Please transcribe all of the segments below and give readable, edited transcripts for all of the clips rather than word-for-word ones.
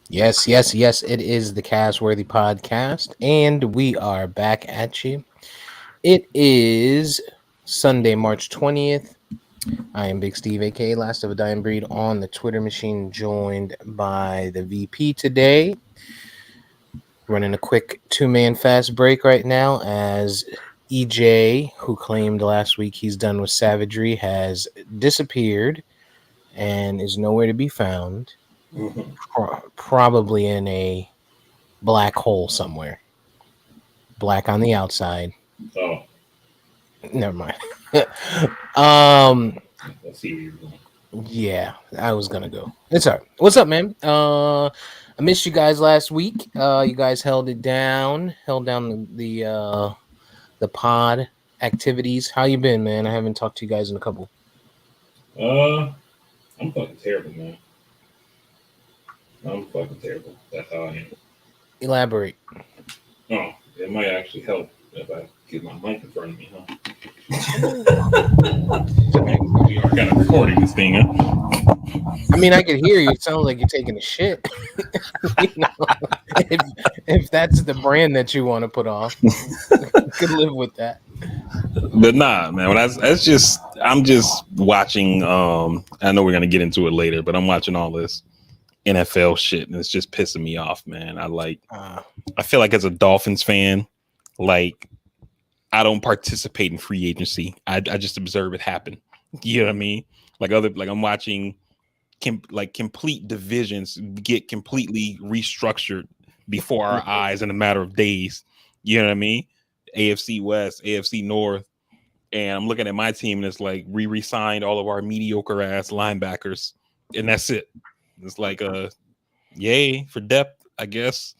Yes, yes, yes. It is the Castworthy Podcast, and we are back at you. It is Sunday, March 20th. I am Big Steve, aka Last of a Dying Breed, on the Twitter machine, joined by the VP today. Running a quick two-man fast break right now as EJ, who claimed last week he's done with savagery, has disappeared and is nowhere to be found. Probably in a black hole somewhere. Black on the outside. Oh, Never mind. um, let's see where you're going. yeah, I was gonna go. It's all right. What's up, man? I missed you guys last week. You guys held it down, held down the pod activities. How you been, man? I haven't talked to you guys in a couple. I'm fucking terrible, man. I'm fucking terrible. That's how I am. Elaborate. Oh, it might actually help if I get my mic in front of me, huh? We are kind of recording this thing, huh? I mean, I could hear you. It sounds like you're taking a shit. You know, if that's the brand that you want to put off, could live with that. But nah, man. I'm just watching. I know we're gonna get into it later, but I'm watching all this NFL shit, and it's just pissing me off, man. I feel like as a Dolphins fan, like I don't participate in free agency. I just observe it happen. You know what I mean? Like I'm watching complete divisions get completely restructured before our eyes in a matter of days. You know what I mean? AFC West, AFC North. And I'm looking at my team and it's like we re-signed all of our mediocre ass linebackers. And that's it. It's like yay for depth, I guess.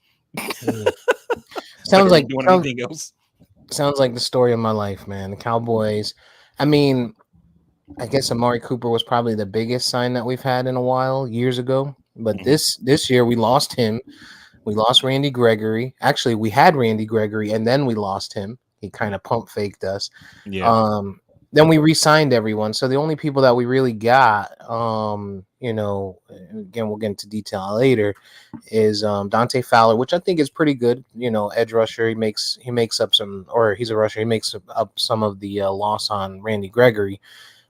Sounds like doing anything else. Sounds like the story of my life, man. The Cowboys. I mean, I guess Amari Cooper was probably the biggest sign that we've had in a while, years ago. But this year we lost him. We lost Randy Gregory. Actually, we had Randy Gregory and then we lost him. He kind of pump faked us. Yeah. Then we re-signed everyone. So the only people that we really got, again, we'll get into detail later, is Dante Fowler, which I think is pretty good. Edge rusher. He makes up some, or he's a rusher. He makes up some of the loss on Randy Gregory.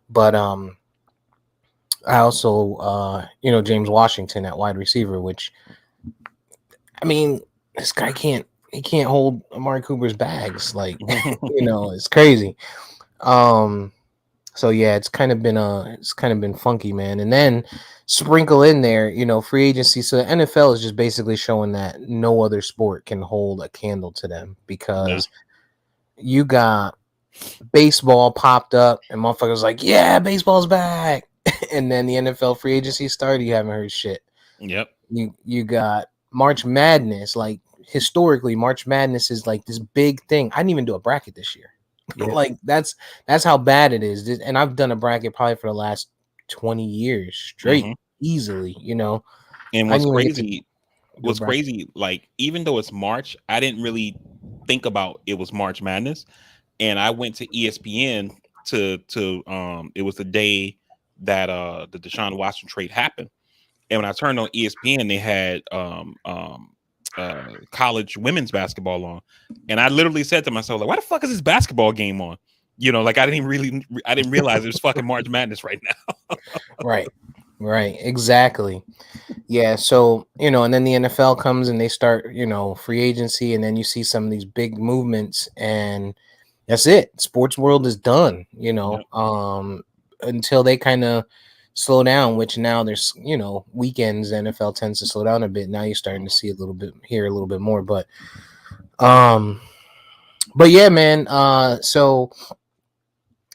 But I also, James Washington at wide receiver, which, I mean, this guy can't hold Amari Cooper's bags. Like, it's crazy. So yeah, it's kind of been funky, man. And then sprinkle in there, free agency. So the NFL is just basically showing that no other sport can hold a candle to them because you got baseball popped up and motherfuckers like, yeah, baseball's back. And then the NFL free agency started, you haven't heard shit. Yep. You got March Madness. Like historically, March Madness is like this big thing. I didn't even do a bracket this year. Yeah. Like that's how bad it is. And I've done a bracket probably for the last 20 years straight, easily, And what's crazy, like even though it's March, I didn't really think about it was March Madness. And I went to ESPN to it was the day that the Deshaun Watson trade happened. And when I turned on ESPN, they had college women's basketball on, and I literally said to myself, like, why the fuck is this basketball game on? Like I didn't realize it was fucking March Madness right now. Right, exactly. Yeah, so and then the NFL comes and they start free agency, and then you see some of these big movements, and that's it. Sports world is done. Until they kind of slow down, which now there's weekends NFL tends to slow down a bit. Now you're starting to see a little bit more, but yeah, man. So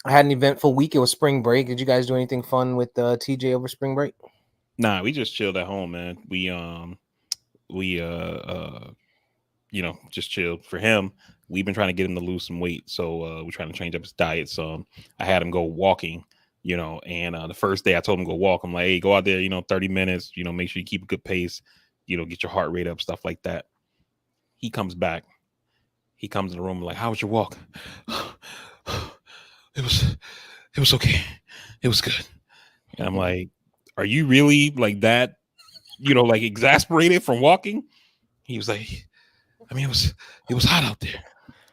I had an eventful week. It was spring break. Did you guys do anything fun with TJ over spring break? Nah, we just chilled at home, man. We just chilled. For him, we've been trying to get him to lose some weight, so we're trying to change up his diet. So I had him go walking. And the first day I told him go walk. I'm like, hey, go out there, 30 minutes, make sure you keep a good pace, get your heart rate up, stuff like that. He comes back. He comes in the room like, how was your walk? It was okay. It was good. And I'm like, are you really like that like exasperated from walking. He was like, I mean, it was hot out there.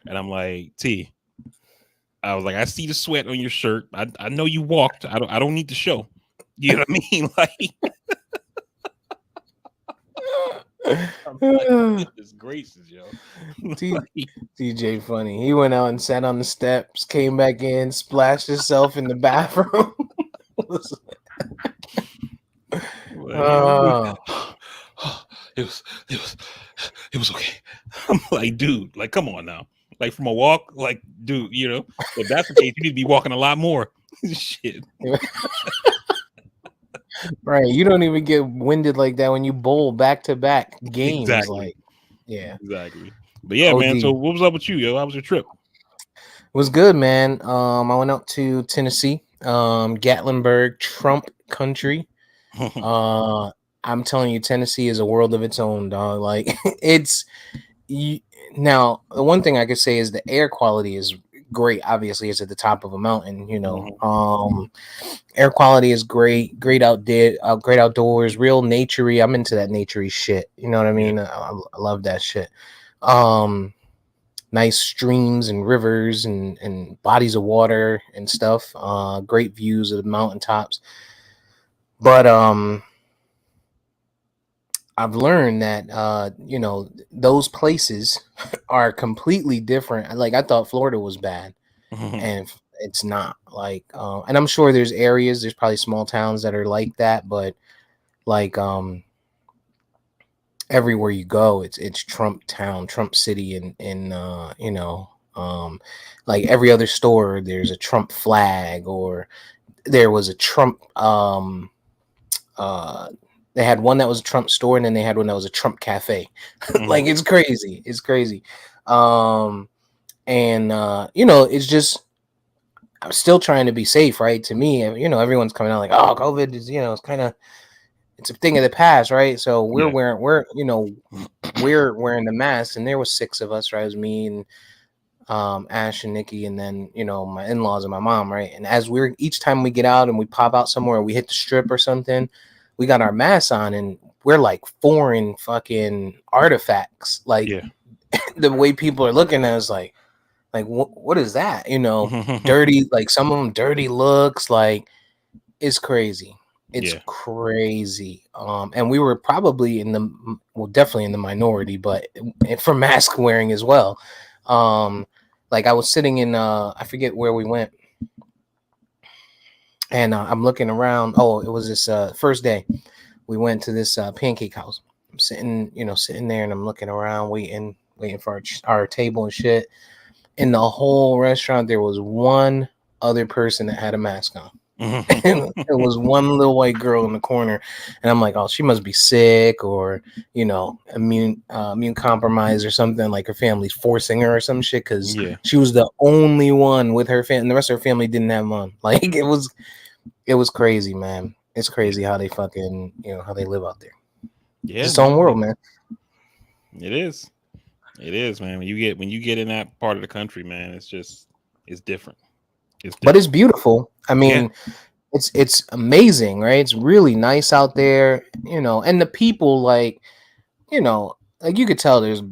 And I'm like, T, I was like, I see the sweat on your shirt. I know you walked. I don't need to show. You know what I mean? Like, I'm like, goodness gracious, yo. TJ funny. He went out and sat on the steps, came back in, splashed himself in the bathroom. It was okay. I'm like, dude, like, come on now. Like, from a walk, like, dude, if that's the case, you need to be walking a lot more. Shit. Right. You don't even get winded like that when you bowl back-to-back games. Exactly. Like, yeah. Exactly. But yeah, man. So what was up with you, yo? How was your trip? It was good, man. I went out to Tennessee, Gatlinburg, Trump country. I'm telling you, Tennessee is a world of its own, dog. Like, now, the one thing I could say is the air quality is great. Obviously, it's at the top of a mountain, air quality is great, great outdoors, real naturey. I'm into that naturey shit. You know what I mean? Yeah. I love that shit. Nice streams and rivers and bodies of water and stuff. Great views of the mountaintops. But I've learned that those places are completely different. Like, I thought Florida was bad, and it's not. Like, and I'm sure there's probably small towns that are like that, but like everywhere you go, it's Trump town, Trump city, and like every other store, there's a Trump flag, or there was a Trump they had one that was a Trump store, and then they had one that was a Trump cafe. Like, it's crazy. It's crazy. It's just, I'm still trying to be safe, right? To me, everyone's coming out like, oh, COVID is, it's a thing of the past, right? So we're wearing the masks, and there was 6 of us, right? It was me and Ash and Nikki, and then my in-laws and my mom, right? And as each time we get out and we pop out somewhere, or we hit the strip or something, we got our masks on, and we're like foreign fucking artifacts. Like, the way people are looking at us, like what is that? Dirty, like some of them dirty looks. Like, it's crazy. It's crazy. And we were probably definitely in the minority, but for mask wearing as well. Like, I was sitting in I forget where we went. And I'm looking around. Oh, it was this first day. We went to this pancake house. I'm sitting there, and I'm looking around, waiting for our table and shit. In the whole restaurant, there was one other person that had a mask on. It was one little white girl in the corner, and I'm like, oh, she must be sick, or immune compromised or something. Like, her family's forcing her or some shit, because she was the only one with her family. The rest of her family didn't have one. Like, it was crazy, man. It's crazy how they fucking how they live out there. Yeah, it's its own world, man. It is, man. When you get in that part of the country, man, it's different. But it's beautiful. I mean, it's amazing, right? It's really nice out there, and the people, like you could tell there's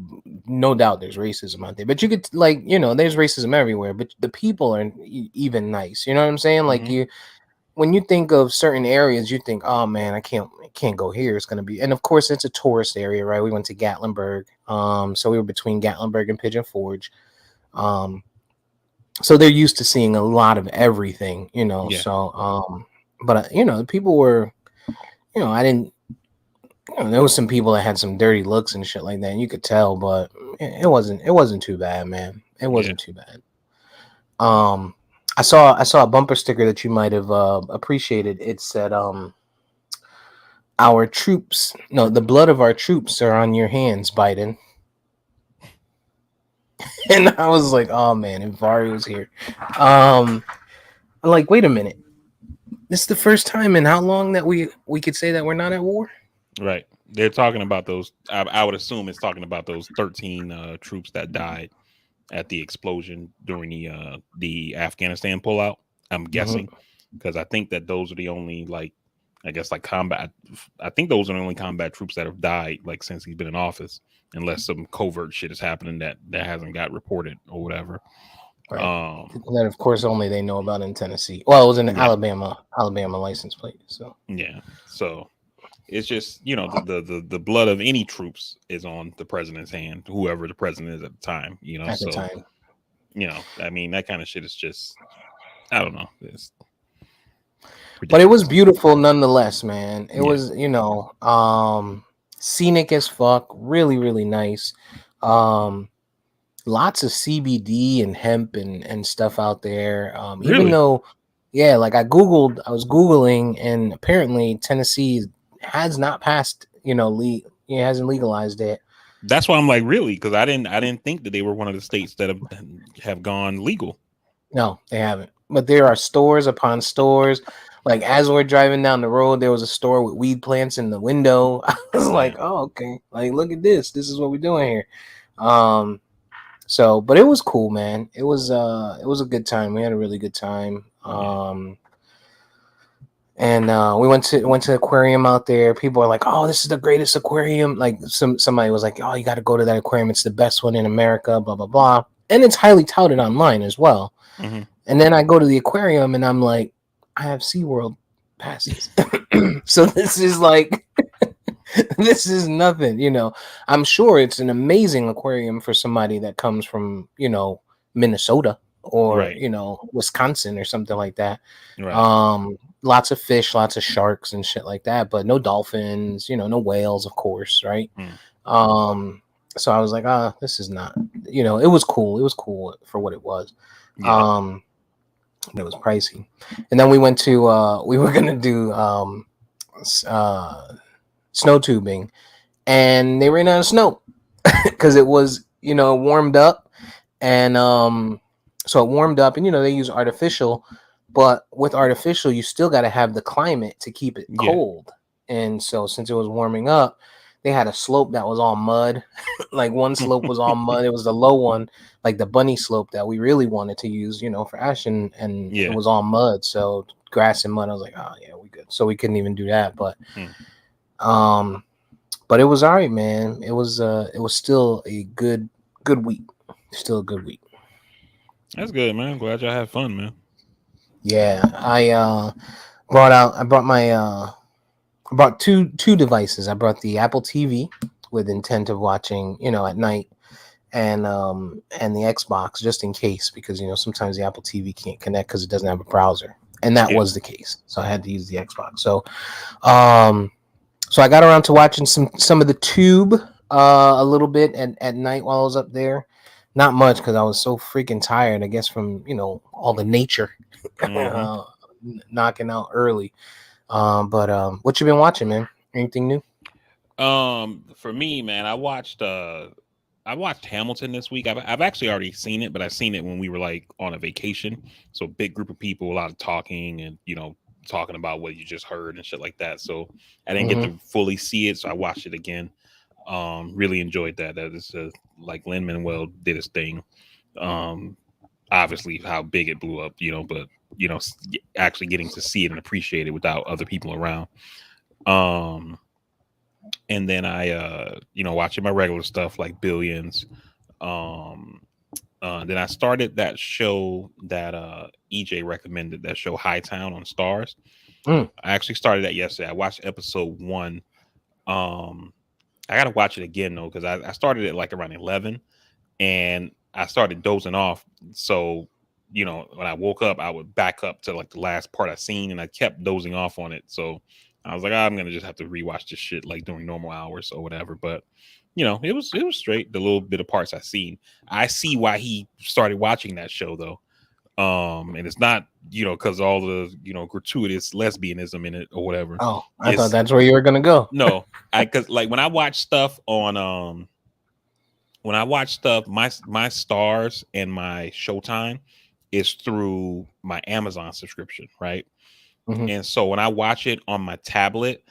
no doubt there's racism out there, but you could, there's racism everywhere, but the people are even nice. You know what I'm saying? Like, when you think of certain areas, you think, oh man, I can't go here. It's going to be, and of course it's a tourist area, right? We went to Gatlinburg. So we were between Gatlinburg and Pigeon Forge. So they're used to seeing a lot of everything, so, but the people were, I didn't, there was some people that had some dirty looks and shit like that, and you could tell, but it wasn't too bad, man. It wasn't too bad. I saw a bumper sticker that you might have appreciated. It said, our troops, no, the blood of our troops are on your hands, Biden. And I was like, oh man, if Vari was here. I'm like, wait a minute. This is the first time in how long that we could say that we're not at war? Right. They're talking about those. I would assume it's talking about those 13 troops that died at the explosion during the Afghanistan pullout. I'm guessing, because I think that those are the only I guess like combat. I think those are the only combat troops that have died like since he's been in office, unless some covert shit is happening that hasn't got reported or whatever. Right. That of course only they know about in Tennessee. Well, it was in Alabama license plate. So yeah, so it's just the blood of any troops is on the president's hand, whoever the president is at the time. At the time, I mean that kind of shit is just I don't know. It's but it was beautiful nonetheless, man. It was scenic as fuck, really really nice. Lots of CBD and hemp and stuff out there. Really? Even though, like I was Googling, and apparently Tennessee has not passed, hasn't legalized it. That's why I'm like, really? Because I didn't think that they were one of the states that have gone legal. No, they haven't. But there are stores upon stores. Like as we're driving down the road, there was a store with weed plants in the window. I was like, oh, okay. Like, look at this. This is what we're doing here. So, but it was cool, man. It was a good time. We had a really good time. And we went to the aquarium out there. People are like, "Oh, this is the greatest aquarium!" Like somebody was like, "Oh, you got to go to that aquarium. It's the best one in America." Blah blah blah. And it's highly touted online as well. Mm-hmm. And then I go to the aquarium and I'm like, I have SeaWorld passes, so this is like. This is nothing, I'm sure it's an amazing aquarium for somebody that comes from, Minnesota or, Wisconsin or something like that. Right. Lots of fish, lots of sharks and shit like that, but no dolphins, no whales, of course. Right. So I was like, this is not, it was cool. It was cool for what it was. Yeah. It was pricey. And then we went to, we were going to do, snow tubing, and they ran out of snow because it was warmed up, and so it warmed up, and they use artificial, but with artificial you still got to have the climate to keep it cold. And so since it was warming up, they had a slope that was all mud. Like one slope was all mud. It was the low one, like the bunny slope that we really wanted to use for Ash, and it was all mud, so grass and mud. I was like, oh yeah, we good. So we couldn't even do that, but but it was all right, man. It was still a good week. Still a good week. That's good, man. I'm glad y'all had fun, man. Yeah, I brought two devices. I brought the Apple TV with intent of watching, at night, and the Xbox just in case, because sometimes the Apple TV can't connect because it doesn't have a browser, and that was the case. So I had to use the Xbox. So I got around to watching some of the Tube a little bit at night while I was up there. Not much because I was so freaking tired, I guess, from all the nature knocking out early. But what you been watching, man? Anything new? For me, man, I watched Hamilton this week. I've actually already seen it, but I've seen it when we were like on a vacation. So big group of people, a lot of talking, and talking about what you just heard and shit like that. So I didn't get to fully see it, so I watched it again. Really enjoyed that. That is like Lin-Manuel did his thing. Obviously how big it blew up, but actually getting to see it and appreciate it without other people around. And then I watching my regular stuff like Billions. Then I started that show that EJ recommended, that show Hightown on Stars. I actually started that yesterday. I watched episode 1. I gotta watch it again though, because I started it like around 11 and I started dozing off. So when I woke up, I would back up to like the last part I seen, and I kept dozing off on it. So I was like, I'm gonna just have to rewatch this shit like during normal hours or whatever. But it was straight. The little bit of parts I seen, I see why he started watching that show though. And it's not because all the gratuitous lesbianism in it or whatever. Oh, I thought that's where you were gonna go. No, because like when I watch stuff on my Stars and my Showtime is through my Amazon subscription, right? And so when I watch it on my tablet,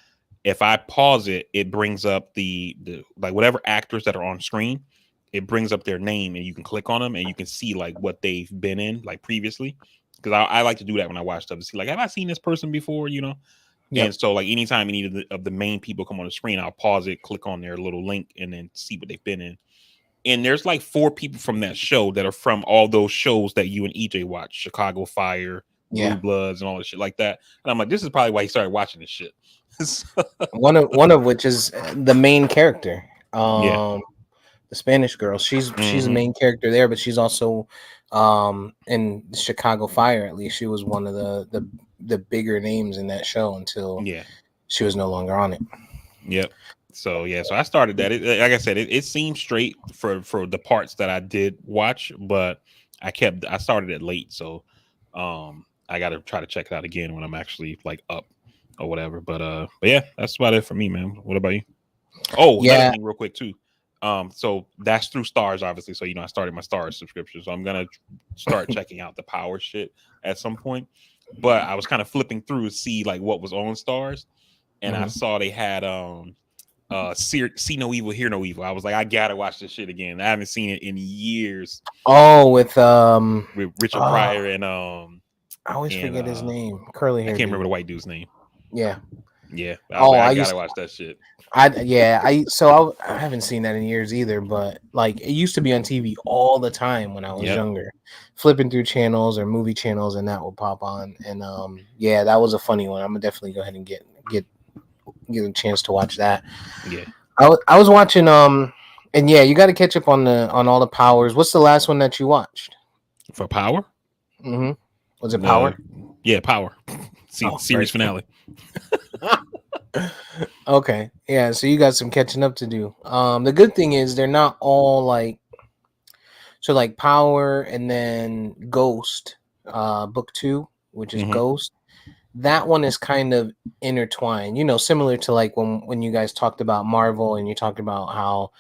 if I pause it, it brings up the like whatever actors that are on screen, it brings up their name and you can click on them and you can see like what they've been in like previously. Because I like to do that when I watch stuff to see like, have I seen this person before? Yep. And so, like, anytime any of the main people come on the screen, I'll pause it, click on their little link, and then see what they've been in. And there's like 4 people from that show that are from all those shows that you and EJ watch: Chicago Fire, Blue Bloods, and all this shit like that. And I'm like, this is probably why he started watching this shit. one of which is the main character. The Spanish girl. She's the main character there, but she's also in Chicago Fire. At least she was one of the bigger names in that show until she was no longer on it. Yep. So so I started that. Like I said, it seemed straight for the parts that I did watch, but I started it late, so I got to try to check it out again when I'm actually like up or whatever. But yeah, that's about it for me, man. What about you? Oh, another thing real quick too. So that's through Stars, obviously. So I started my Stars subscription, so I'm gonna start checking out the Power shit at some point. But I was kind of flipping through to see like what was on Stars, and I saw they had See No Evil, Hear No Evil. I was like, I gotta watch this shit again. I haven't seen it in years. Oh, with Richard Pryor and I always forget his name. Curly hair. I can't remember the white dude's name. Yeah. I gotta watch that shit. I haven't seen that in years either, but like it used to be on TV all the time when I was younger, flipping through channels or movie channels, and that would pop on. And that was a funny one. I'm gonna definitely go ahead and get a chance to watch that. I was watching and you got to catch up on all the Powers. What's the last one that you watched for Power? Was it Power? Power. Series finale. Okay, so you got some catching up to do. The good thing is they're not all like Power and then Ghost, book 2, which is Ghost. That one is kind of intertwined, similar to like when you guys talked about Marvel and you talked about how,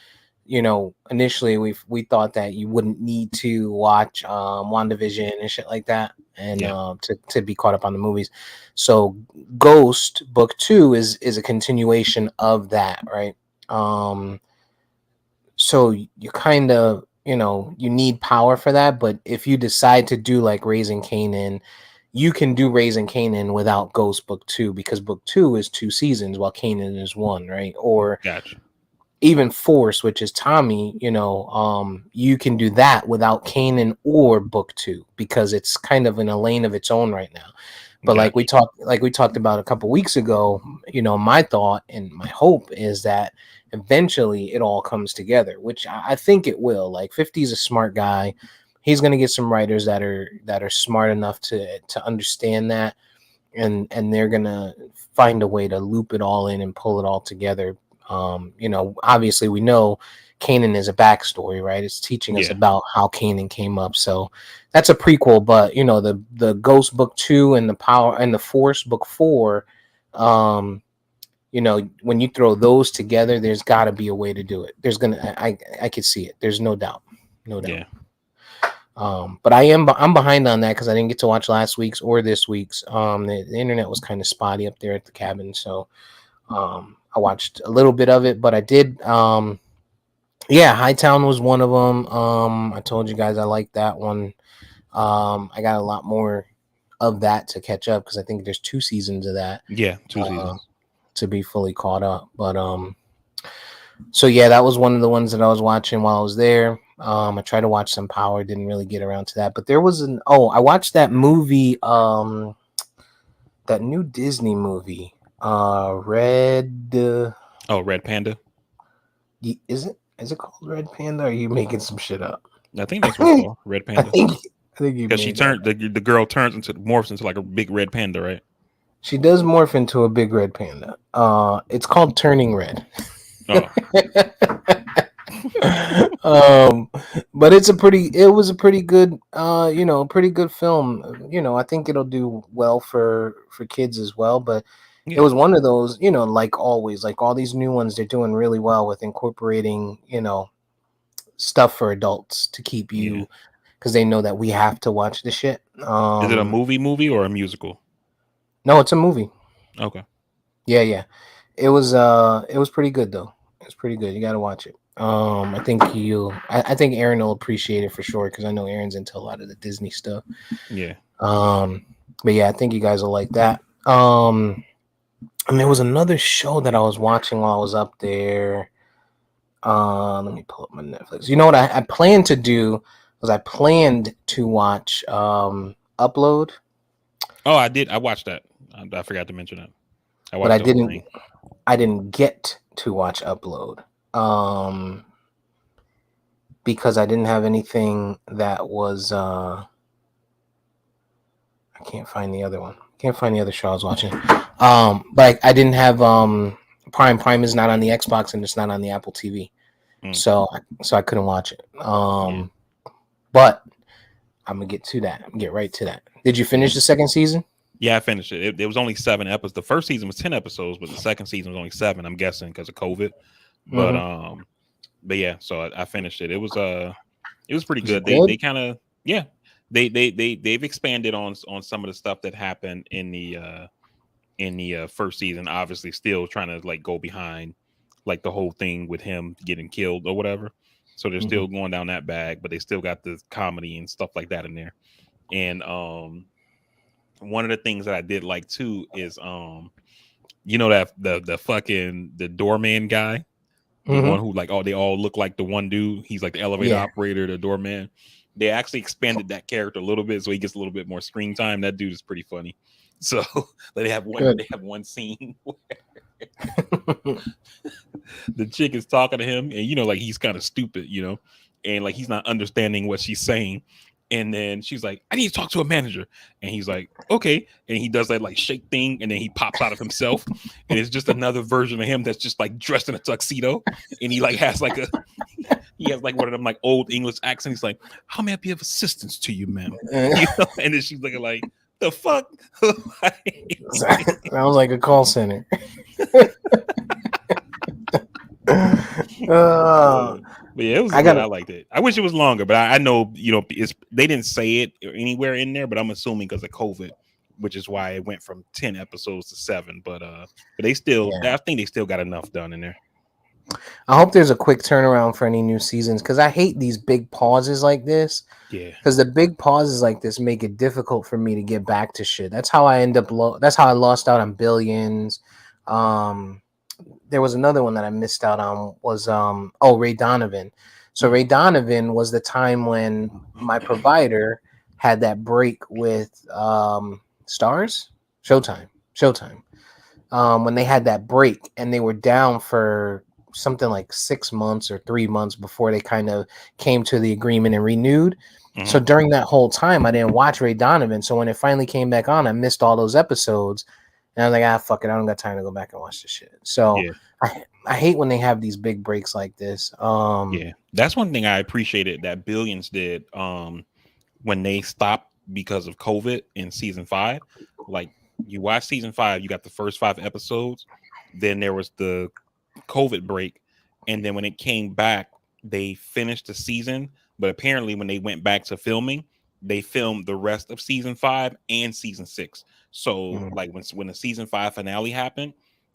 initially we thought that you wouldn't need to watch WandaVision and shit like that and to be caught up on the movies. So Ghost book 2 is a continuation of that, right? So you kind of, you need Power for that, but if you decide to do like Raising Kanan, you can do Raising Kanan without Ghost book 2 because book 2 is 2 seasons while Kanan is 1, right? Or even Force, which is Tommy, you can do that without Kanan or book 2 because it's kind of in a lane of its own right now. But like we talked about a couple weeks ago, my thought and my hope is that eventually it all comes together, which I think it will. Like 50 is a smart guy. He's going to get some writers that are smart enough to understand that, and they're going to find a way to loop it all in and pull it all together. Obviously we know Kanan is a backstory, right? It's teaching us about how Kanan came up. So that's a prequel, but the Ghost book 2 and the Power and the Force book 4, when you throw those together, there's got to be a way to do it. I could see it. There's no doubt. Yeah. But I'm behind on that because I didn't get to watch last week's or this week's. The internet was kind of spotty up there at the cabin, so I watched a little bit of it, but I did. Hightown was one of them. I told you guys I liked that one. I got a lot more of that to catch up because I think there's 2 seasons of that. 2 seasons to be fully caught up. But so that was one of the ones that I was watching while I was there. I tried to watch some Power, didn't really get around to that. But there was I watched that movie, that new Disney movie, Red Panda. Is it called Red Panda? Or are you making some shit up? I think that's what it's called, Red Panda. I think because she the girl morphs into like a big red panda, right? She does morph into a big red panda. It's called Turning Red. But it was a pretty good pretty good film. I think it'll do well for kids as well, but it was one of those, like always, like all these new ones, they're doing really well with incorporating, stuff for adults to keep you, because they know that we have to watch the shit. Is it a movie or a musical? No, it's a movie. Okay. Yeah. It was pretty good though. It's pretty good. You got to watch it. I think I think Aaron will appreciate it for sure because I know Aaron's into a lot of the Disney stuff. Yeah. But I think you guys will like that. And there was another show that I was watching while I was up there. Let me pull up my Netflix. You know what I planned to do was I planned to watch Upload. Oh, I did. I watched that. I forgot to mention that. I watched But I the whole didn't. thing. I didn't get to watch Upload because I didn't have anything that was. I can't find the other one. Can't find the other show I was watching. But I didn't have Prime. Prime is not on the Xbox and it's not on the Apple TV, so I couldn't watch it. But I'm gonna get to that. I'm gonna get right to that. Did you finish the second season? Yeah, I finished it. It was only 7 episodes. The first season was 10 episodes, but the second season was only 7. I'm guessing because of COVID. But yeah. So I finished it. It was pretty good. They kind of they've expanded on some of the stuff that happened in the first season. Obviously, still trying to like go behind like the whole thing with him getting killed or whatever. So they're still going down that bag, but they still got the comedy and stuff like that in there. And one of the things that I did like too is you know that the fucking the doorman guy, the one who like they all look like the one dude. He's like the elevator operator, the doorman. They actually expanded that character a little bit, so he gets a little bit more screen time. That dude is pretty funny. So they have one scene where the chick is talking to him, and you know, like he's kind of stupid, you know, and like he's not understanding what she's saying. And then she's like, I need to talk to a manager. And he's like, okay. And he does that like shake thing. And then he pops out of himself. And it's just another version of him that's just like dressed in a tuxedo. And he like has like he has like one of them like old English accents. He's like, how may I be of assistance to you, ma'am? You know? And then she's looking like, the fuck? Sounds like a call center. But yeah, it was good. I liked it. I wish it was longer, but I know, you know, they didn't say it anywhere in there, but I'm assuming because of COVID, which is why it went from 10 episodes to 7. But they still, I think they still got enough done in there. I hope there's a quick turnaround for any new seasons because I hate these big pauses like this. Yeah. Because the big pauses like this make it difficult for me to get back to shit. That's how I end up. That's how I lost out on Billions. There was another one that I missed out on was Ray Donovan. So Ray Donovan was the time when my provider had that break with Showtime. When they had that break and they were down for something like 6 months or 3 months before they kind of came to the agreement and renewed. So during that whole time, I didn't watch Ray Donovan. So when it finally came back on, I missed all those episodes. And I was like, fuck it. I don't got time to go back and watch this shit. So I hate when they have these big breaks like this. Yeah, that's one thing I appreciated that Billions did when they stopped because of COVID in season 5. Like you watch season 5, you got the first 5 episodes. Then there was the COVID break. And then when it came back, they finished the season. But apparently when they went back to filming, they filmed the rest of season 5 and season 6. So like when the season 5 finale happened,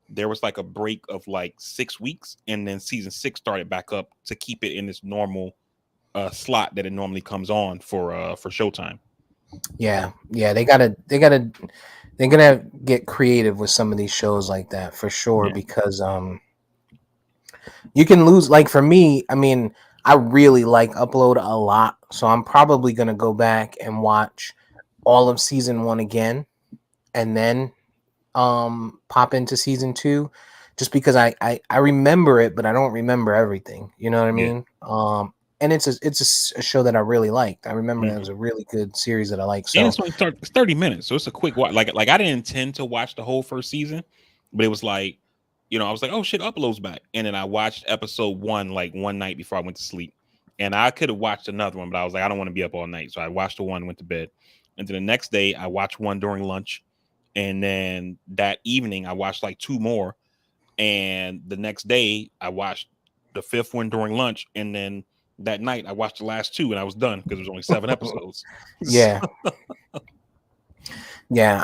there was like a break of like 6 weeks, and then season 6 started back up to keep it in this normal slot that it normally comes on for Showtime. Yeah, they gotta get creative with some of these shows like that for sure, because you can lose. Like for me, I mean, I really like Upload a lot, so I'm probably gonna go back and watch all of season 1 again, and then pop into season 2, just because I remember it, but I don't remember everything. You know what I mean? And it's a show that I really liked. I remember it was a really good series that I liked. So and it's only 30 minutes, so it's a quick watch. Like I didn't intend to watch the whole first season, but it was like, you know, I was like, oh shit, Upload's back, and then I watched episode 1 like one night before I went to sleep, and I could have watched another one, but I was like, I don't want to be up all night, so I watched the one, went to bed, and then the next day I watched one during lunch. And then that evening, I watched like 2 more. And the next day, I watched the 5th one during lunch. And then that night, I watched the last 2, and I was done because it was only 7 episodes. Yeah,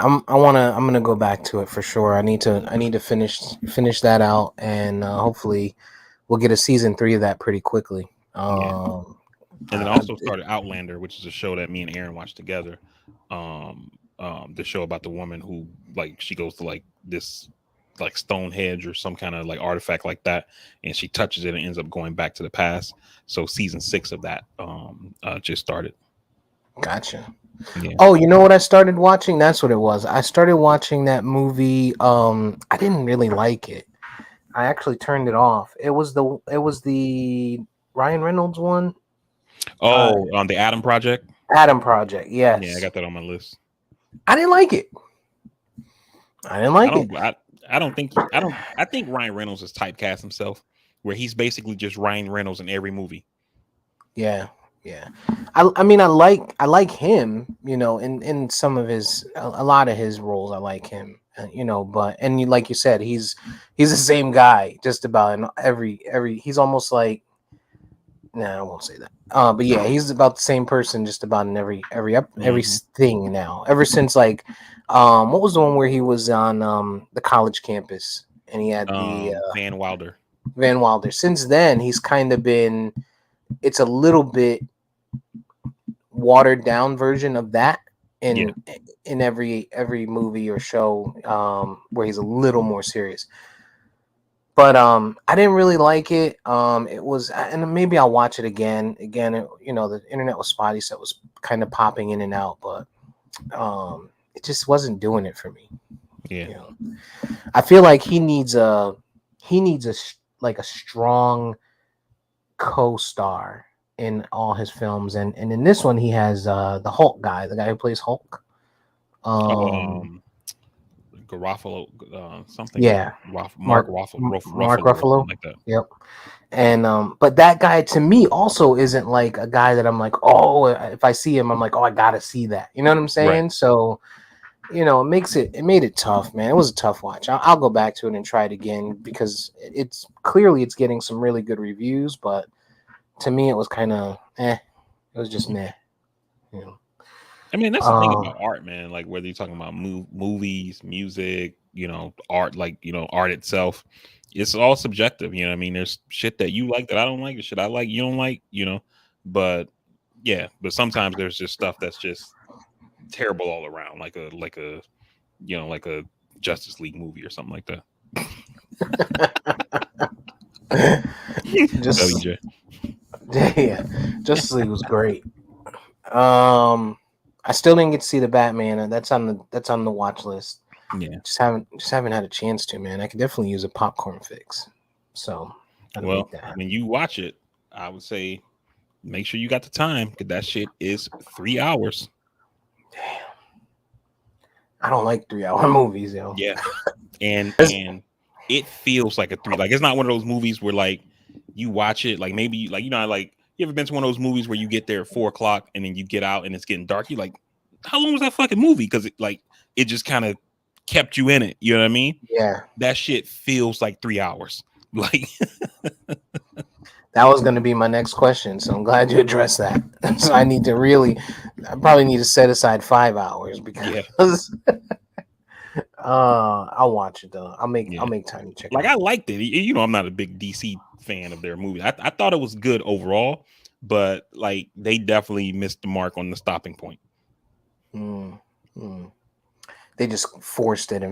I'm gonna go back to it for sure. I need to finish that out, and hopefully, we'll get a season 3 of that pretty quickly. And then also started Outlander, which is a show that me and Aaron watched together. The show about the woman who like she goes to like this like Stonehenge or some kind of like artifact like that, and she touches it and ends up going back to the past. So season 6 of that just started. Gotcha. Yeah. Oh, you know what I started watching? That's what it was. I started watching that movie. I didn't really like it. I actually turned it off. It was the Ryan Reynolds one. On the Adam Project. Adam Project. Yes. Yeah, I got that on my list. I didn't like it. I think Ryan Reynolds has typecast himself, where he's basically just Ryan Reynolds in every movie. Yeah. I mean, I like him, in some of his, a lot of his roles. I like him, but like you said, he's the same guy just about in every. He's almost like, I won't say that. But yeah, he's about the same person just about in every thing now. Ever since like, what was the one where he was on the college campus and he had the Van Wilder. Van Wilder. Since then, he's kind of been. It's a little bit watered down version of that in every movie or show where he's a little more serious. But I didn't really like it. It was, and maybe I'll watch it again. Again, the internet was spotty, so it was kind of popping in and out. But it just wasn't doing it for me. Yeah, I feel like he needs a strong co-star in all his films, and in this one he has the Hulk guy, the guy who plays Hulk. Garofalo, something. Yeah, Mark Ruffalo, like that. Yep. And but that guy to me also isn't like a guy that I'm like, oh, if I see him, I'm like, oh, I gotta see that. You know what I'm saying? Right. So, it made it tough, man. It was a tough watch. I'll go back to it and try it again because it's getting some really good reviews, but to me it was kind of It was just meh. I mean, that's the thing about art, man. Like whether you're talking about movies, music, art, art itself, it's all subjective. You know what I mean? There's shit that you like that I don't like, the shit I like you don't like, But yeah, but sometimes there's just stuff that's just terrible all around, like a Justice League movie or something like that. WJ. Yeah, Justice League was great. I still didn't get to see the Batman. That's on the watch list. Yeah, just haven't had a chance to, man. I could definitely use a popcorn fix. So, when you watch it, I would say make sure you got the time because that shit is 3 hours. Damn, I don't like 3-hour movies, yo. Yeah, and it feels like a 3. Like it's not one of those movies where like you watch it like maybe like you ever been to one of those movies where you get there at 4:00 and then you get out and it's getting dark? You're like, how long was that fucking movie? Because it just kind of kept you in it. You know what I mean? Yeah. That shit feels like 3 hours. Like that was going to be my next question. So I'm glad you addressed that. So I probably need to set aside 5 hours because I'll watch it though. I'll make time to check it out. I liked it. I'm not a big DC fan of their movie. I thought it was good overall, but like they definitely missed the mark on the stopping point. They just forced it.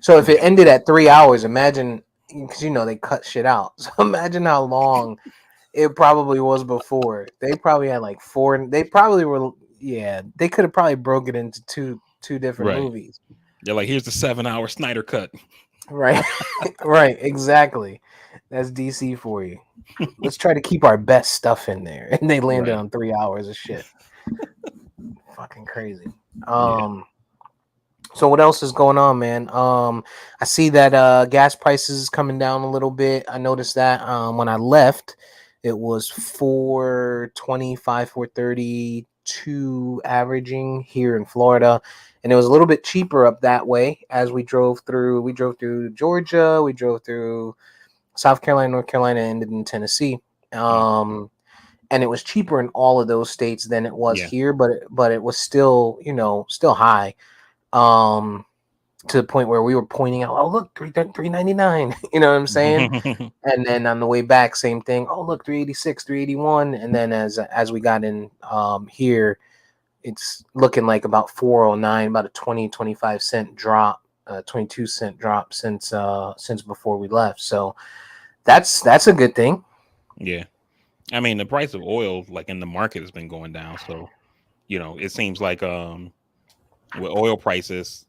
So if it ended at 3 hours, imagine, because they cut shit out. So imagine how long it probably was before. They probably had like 4. They probably were. Yeah, they could have probably broke it into two different movies. They're like, here's the 7-hour Snyder cut. Right. Right. Exactly. That's DC for you. Let's try to keep our best stuff in there. And they landed on 3 hours of shit. Fucking crazy. So what else is going on, man? I see that gas prices is coming down a little bit. I noticed that when I left, it was $4.25, $4.32 averaging here in Florida. And it was a little bit cheaper up that way as we drove through. We drove through Georgia. We drove through South Carolina, North Carolina, and ended in Tennessee. And it was cheaper in all of those states than it was here, but it was still, still high. To the point where we were pointing out, oh look, $3.99. You know what I'm saying? And then on the way back, same thing. Oh look, $3.86, $3.81. And then as we got in here, it's looking like about $4.09, about a 20-25 cent drop 22-cent drop since before we left. So that's a good thing. Yeah. I mean, the price of oil, like in the market, has been going down. So, it seems like with oil prices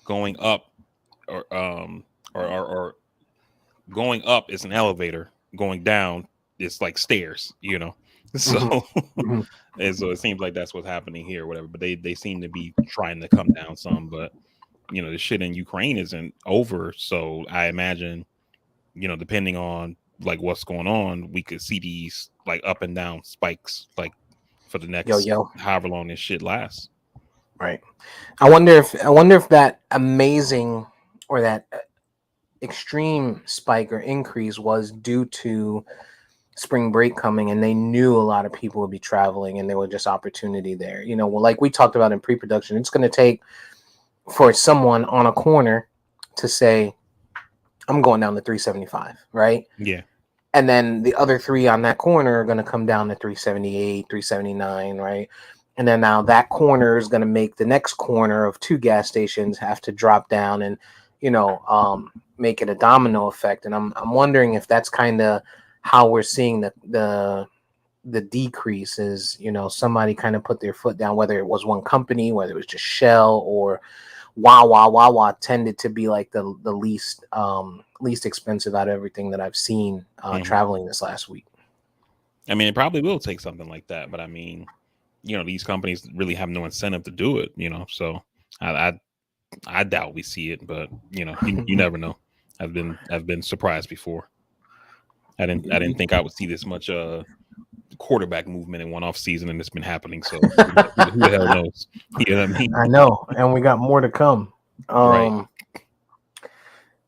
going up or going up is an elevator, going down it's like stairs, So Mm-hmm. and so it seems like that's what's happening here, or whatever. But they seem to be trying to come down some. But the shit in Ukraine isn't over. So I imagine, depending on like what's going on, we could see these like up and down spikes like for the next however long this shit lasts. Right. I wonder if that amazing or that extreme spike or increase was due to spring break coming, and they knew a lot of people would be traveling, and there was just opportunity there. Well, like we talked about in pre-production, it's going to take for someone on a corner to say, I'm going down to 375, right? Yeah. And then the other three on that corner are going to come down to 378, 379, right? And then now that corner is going to make the next corner of two gas stations have to drop down and, make it a domino effect. And I'm wondering if that's kind of how we're seeing the decrease is, somebody kind of put their foot down, whether it was one company, whether it was just Shell or Wawa tended to be like the least expensive out of everything that I've seen traveling this last week. I mean, it probably will take something like that, but I mean, these companies really have no incentive to do it, so I doubt we see it, but you never know. I've been surprised before. I didn't think I would see this much quarterback movement in one off season, and it's been happening. So who the hell knows? You know what I mean? I know, and we got more to come. Right.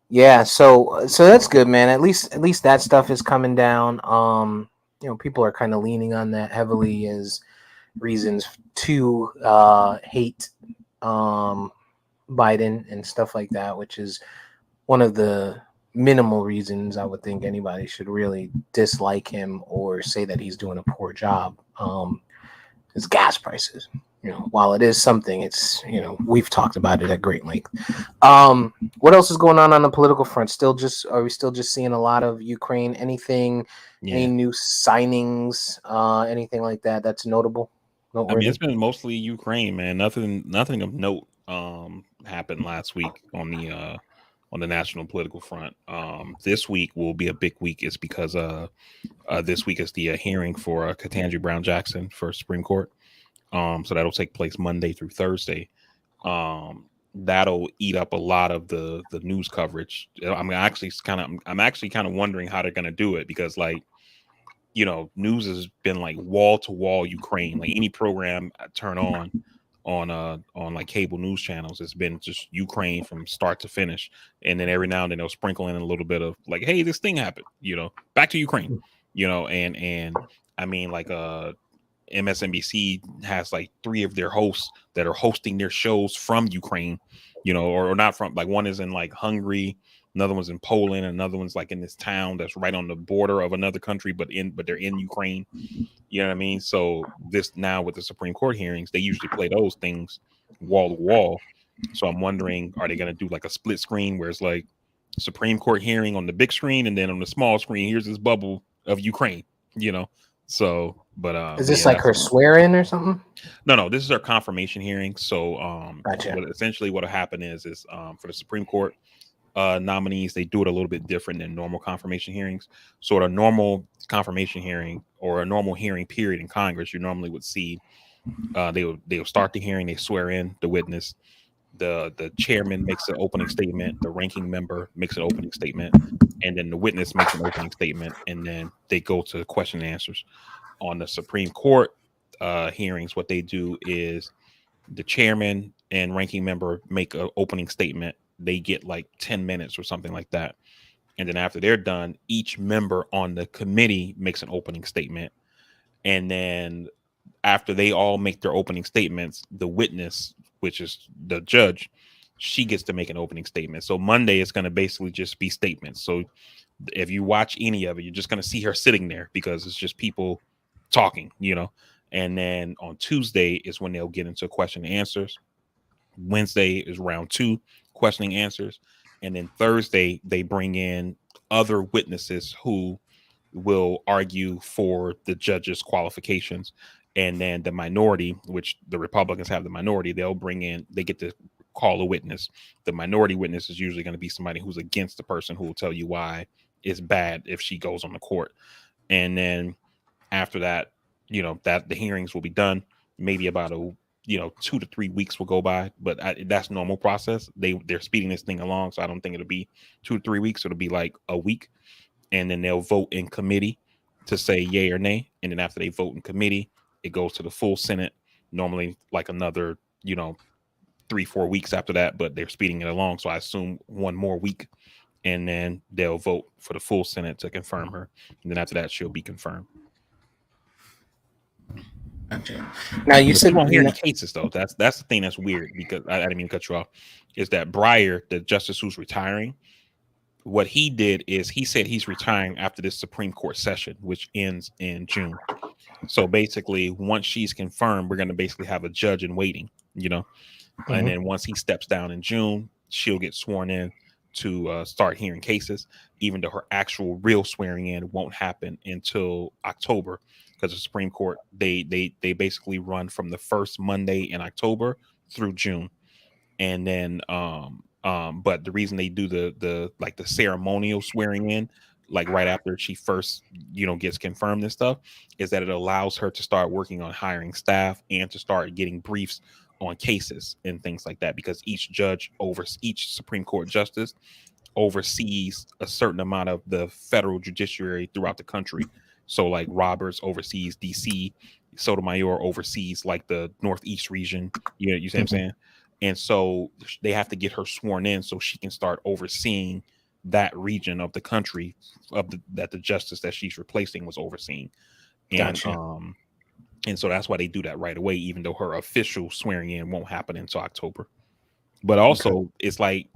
Yeah, so that's good, man. At least that stuff is coming down. People are kind of leaning on that heavily as reasons to hate Biden and stuff like that, which is one of the minimal reasons I would think anybody should really dislike him or say that he's doing a poor job. Is gas prices. While it is something, it's we've talked about it at great length. What else is going on the political front? Are we still just seeing a lot of Ukraine? Any new signings? Anything like that that's notable? I mean, it's been mostly Ukraine, man. Nothing of note happened last week on the national political front. This week will be a big week. It's because this week is the hearing for Ketanji Brown Jackson for Supreme Court. So that'll take place Monday through Thursday. That'll eat up a lot of the news coverage. I'm actually kind of wondering how they're going to do it, because news has been like wall to wall Ukraine. Like any program I turn on like cable news channels, it's been just Ukraine from start to finish. And then every now and then they'll sprinkle in a little bit of like, hey, this thing happened, back to Ukraine, and I mean, like MSNBC has like 3 of their hosts that are hosting their shows from Ukraine, or not from, like one is in like Hungary, another one's in Poland, another one's like in this town that's right on the border of another country, but they're in Ukraine. You know what I mean? So this now with the Supreme Court hearings, they usually play those things wall to wall. So I'm wondering, are they going to do like a split screen where it's like Supreme Court hearing on the big screen, and then on the small screen, here's this bubble of Ukraine, So, but is this like her swear-in or something? No, this is her confirmation hearing. So, gotcha. Essentially what'll happen is for the Supreme Court nominees, they do it a little bit different than normal confirmation hearings. So, at a normal confirmation hearing or a normal hearing period in Congress, you normally would see they'll start the hearing, they swear in the witness. The chairman makes an opening statement, the ranking member makes an opening statement, and then the witness makes an opening statement, and then they go to question and answers. On the Supreme Court hearings, what they do is the chairman and ranking member make an opening statement. They get like 10 minutes or something like that. And then after they're done, each member on the committee makes an opening statement. And then after they all make their opening statements, the witness, which is the judge, she gets to make an opening statement. So Monday is going to basically just be statements. So if you watch any of it, you're just going to see her sitting there because it's just people talking, And then on Tuesday is when they'll get into question and answers. Wednesday is round 2, questioning answers. And then Thursday, they bring in other witnesses who will argue for the judge's qualifications. And then the minority, which the Republicans have the minority, they get to call a witness. The minority witness is usually going to be somebody who's against the person, who will tell you why it's bad if she goes on the court. And then after that, that the hearings will be done. Maybe about 2 to 3 weeks will go by, but that's normal process. They're speeding this thing along, so I don't think it'll be 2 to 3 weeks. It'll be like a week, and then they'll vote in committee to say yay or nay. And then after they vote in committee, it goes to the full Senate. Normally, like another 3-4 weeks after that, but they're speeding it along, so I assume one more week, and then they'll vote for the full Senate to confirm her. And then after that, she'll be confirmed. Gotcha. Now you said you won't hear any cases though. That's the thing that's weird, because I didn't mean to cut you off. Is that Breyer, the justice who's retiring, what he did is he said he's retiring after this Supreme Court session, which ends in June. So basically, once she's confirmed, we're going to basically have a judge in waiting, and then once he steps down in June, she'll get sworn in to start hearing cases, even though her actual real swearing in won't happen until October, because the Supreme Court, they basically run from the first Monday in October through June. And then but the reason they do the ceremonial swearing in, like right after she first gets confirmed and stuff, is that it allows her to start working on hiring staff and to start getting briefs on cases and things like that, because each Supreme Court justice oversees a certain amount of the federal judiciary throughout the country. So like Roberts oversees DC, Sotomayor oversees like the Northeast region, you see what I'm saying? And so they have to get her sworn in so she can start overseeing that region of the country that the justice that she's replacing was overseeing. And Gotcha. And so that's why they do that right away, even though her official swearing in won't happen until October. But also, It's like,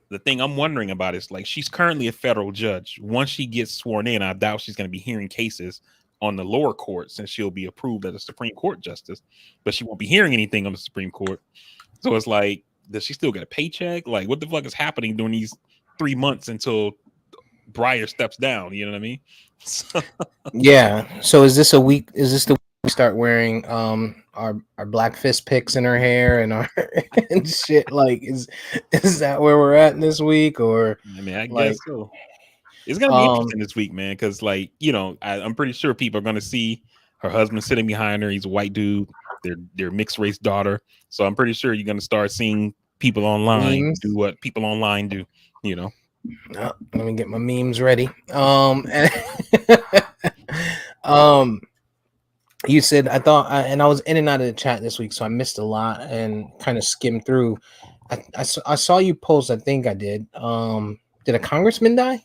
the thing I'm wondering about is, like, she's currently a federal judge. Once she gets sworn in, I doubt she's going to be hearing cases on the lower court, since she'll be approved as a Supreme Court justice, but she won't be hearing anything on the Supreme Court. So it's like, does she still get a paycheck? Like, what the fuck is happening during these 3 months until Breyer steps down? You know what I mean? Yeah. So is this the week we start wearing our black fist picks in her hair and our and shit? Like, is that where we're at this week? Or I mean, I guess so. It's gonna be interesting this week, man, because I'm pretty sure people are gonna see her husband sitting behind her. He's a white dude. They're mixed race daughter. So I'm pretty sure you're gonna start seeing people online do what people online do. Let me get my memes ready. You said, I was in and out of the chat this week, so I missed a lot and kind of skimmed through. I saw you post. I think I did. Did a congressman die?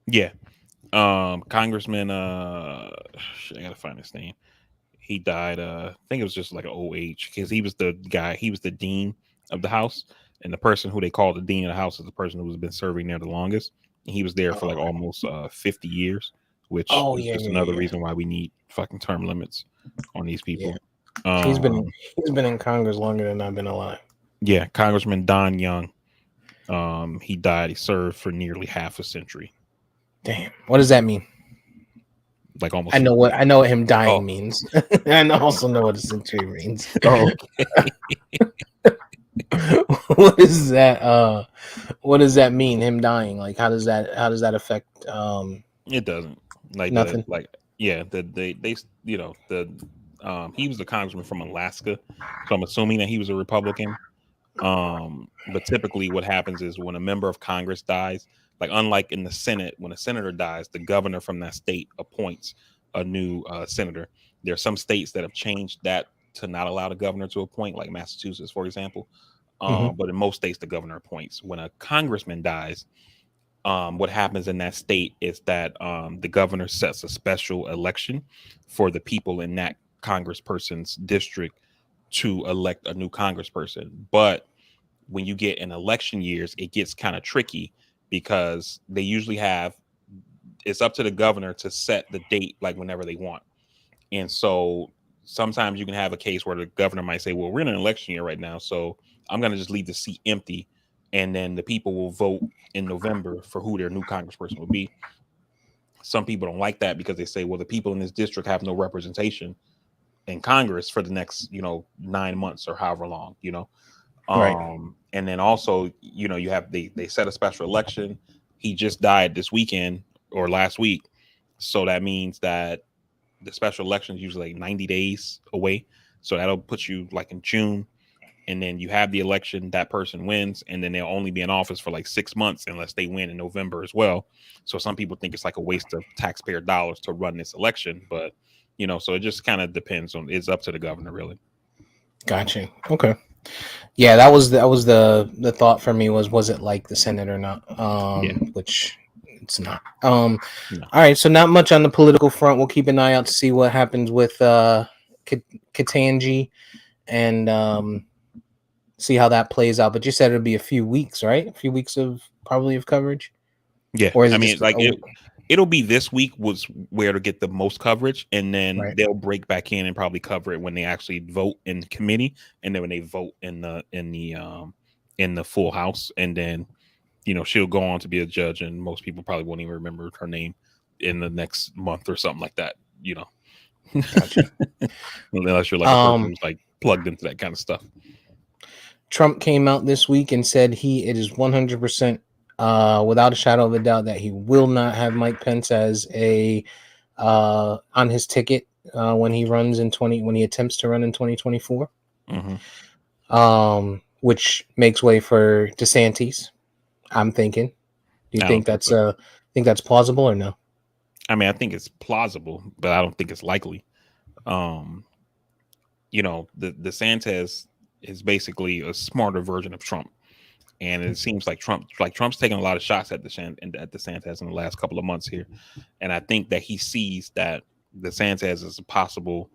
Yeah. Congressman. I gotta find his name. He died. I think it was just like an old age, because he was the guy. He was the dean of the House, and the person who they call the dean of the House is the person who's been serving there the longest. And he was there for like almost 50 years. Which is just another reason why we need fucking term limits on these people. Yeah. He's been in Congress longer than I've been alive. Yeah, Congressman Don Young. He died. He served for nearly half a century. Damn. What does that mean? Like almost. I know what him dying means. And I also know what a century means. Oh, okay. What is that? What does that mean? Him dying? Like, how does that affect? It doesn't. Like nothing. He was the congressman from Alaska, so I'm assuming that he was a Republican. But typically what happens is, when a member of Congress dies, like unlike in the Senate, when a senator dies, the governor from that state appoints a new senator. There are some states that have changed that to not allow the governor to appoint, like Massachusetts, for example. But in most states, the governor appoints. When a congressman dies, what happens in that state is that the governor sets a special election for the people in that congressperson's district to elect a new congressperson. But when you get in election years, it gets kind of tricky, because they usually it's up to the governor to set the date, like whenever they want. And so sometimes you can have a case where the governor might say, well, we're in an election year right now, so I'm going to just leave the seat empty and then the people will vote in November for who their new congressperson will be. Some people don't like that because they say, well, the people in this district have no representation in Congress for the next, 9 months or however long, Right. And then also, you have they set a special election. He just died this weekend or last week, so that means that the special election is usually like 90 days away. So that'll put you like in June, and then you have the election, that person wins, and then they'll only be in office for like 6 months unless they win in November as well. So some people think it's like a waste of taxpayer dollars to run this election, but so it just kind of depends on. It's up to the governor, really. Gotcha. Okay. Yeah, that was the thought for me was it like the Senate or not? Yeah. Which it's not. No. All right, so not much on the political front. We'll keep an eye out to see what happens with Ketanji and see how that plays out. But you said it'll be a few weeks, right? A few weeks of coverage. Yeah, Or is it I mean, just like it'll be this week was where to get the most coverage, and then Right. they'll break back in and probably cover it when they actually vote in committee, and then when they vote in the full house, and then she'll go on to be a judge, and most people probably won't even remember her name in the next month or something like that. Gotcha. Unless you're like a person who's like plugged into that kind of stuff. Trump came out this week and said it is 100%. Without a shadow of a doubt that he will not have Mike Pence as on his ticket when he attempts to run in 2024. Mm-hmm. Which makes way for DeSantis. I'm thinking. Do you think that's plausible or no? I mean, I think it's plausible, but I don't think it's likely. The DeSantis is basically a smarter version of Trump. And it seems like Trump's taking a lot of shots at DeSantis in the last couple of months here. And I think that he sees that DeSantis is a possible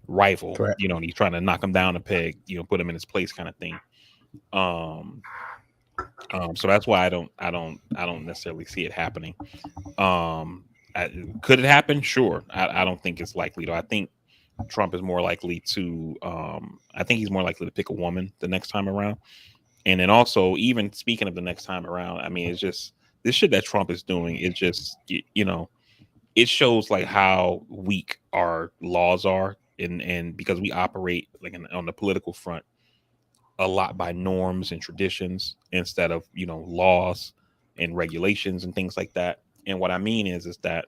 rival, Correct. And he's trying to knock him down a peg, put him in his place kind of thing. So that's why I don't necessarily see it happening. Could it happen? Sure. I don't think it's likely though. I think Trump is more likely to he's more likely to pick a woman the next time around. And then also, even speaking of the next time around, I mean, it's just this shit that Trump is doing. It just, it shows like how weak our laws are, and because we operate like on the political front a lot by norms and traditions instead of laws and regulations and things like that. And what I mean is that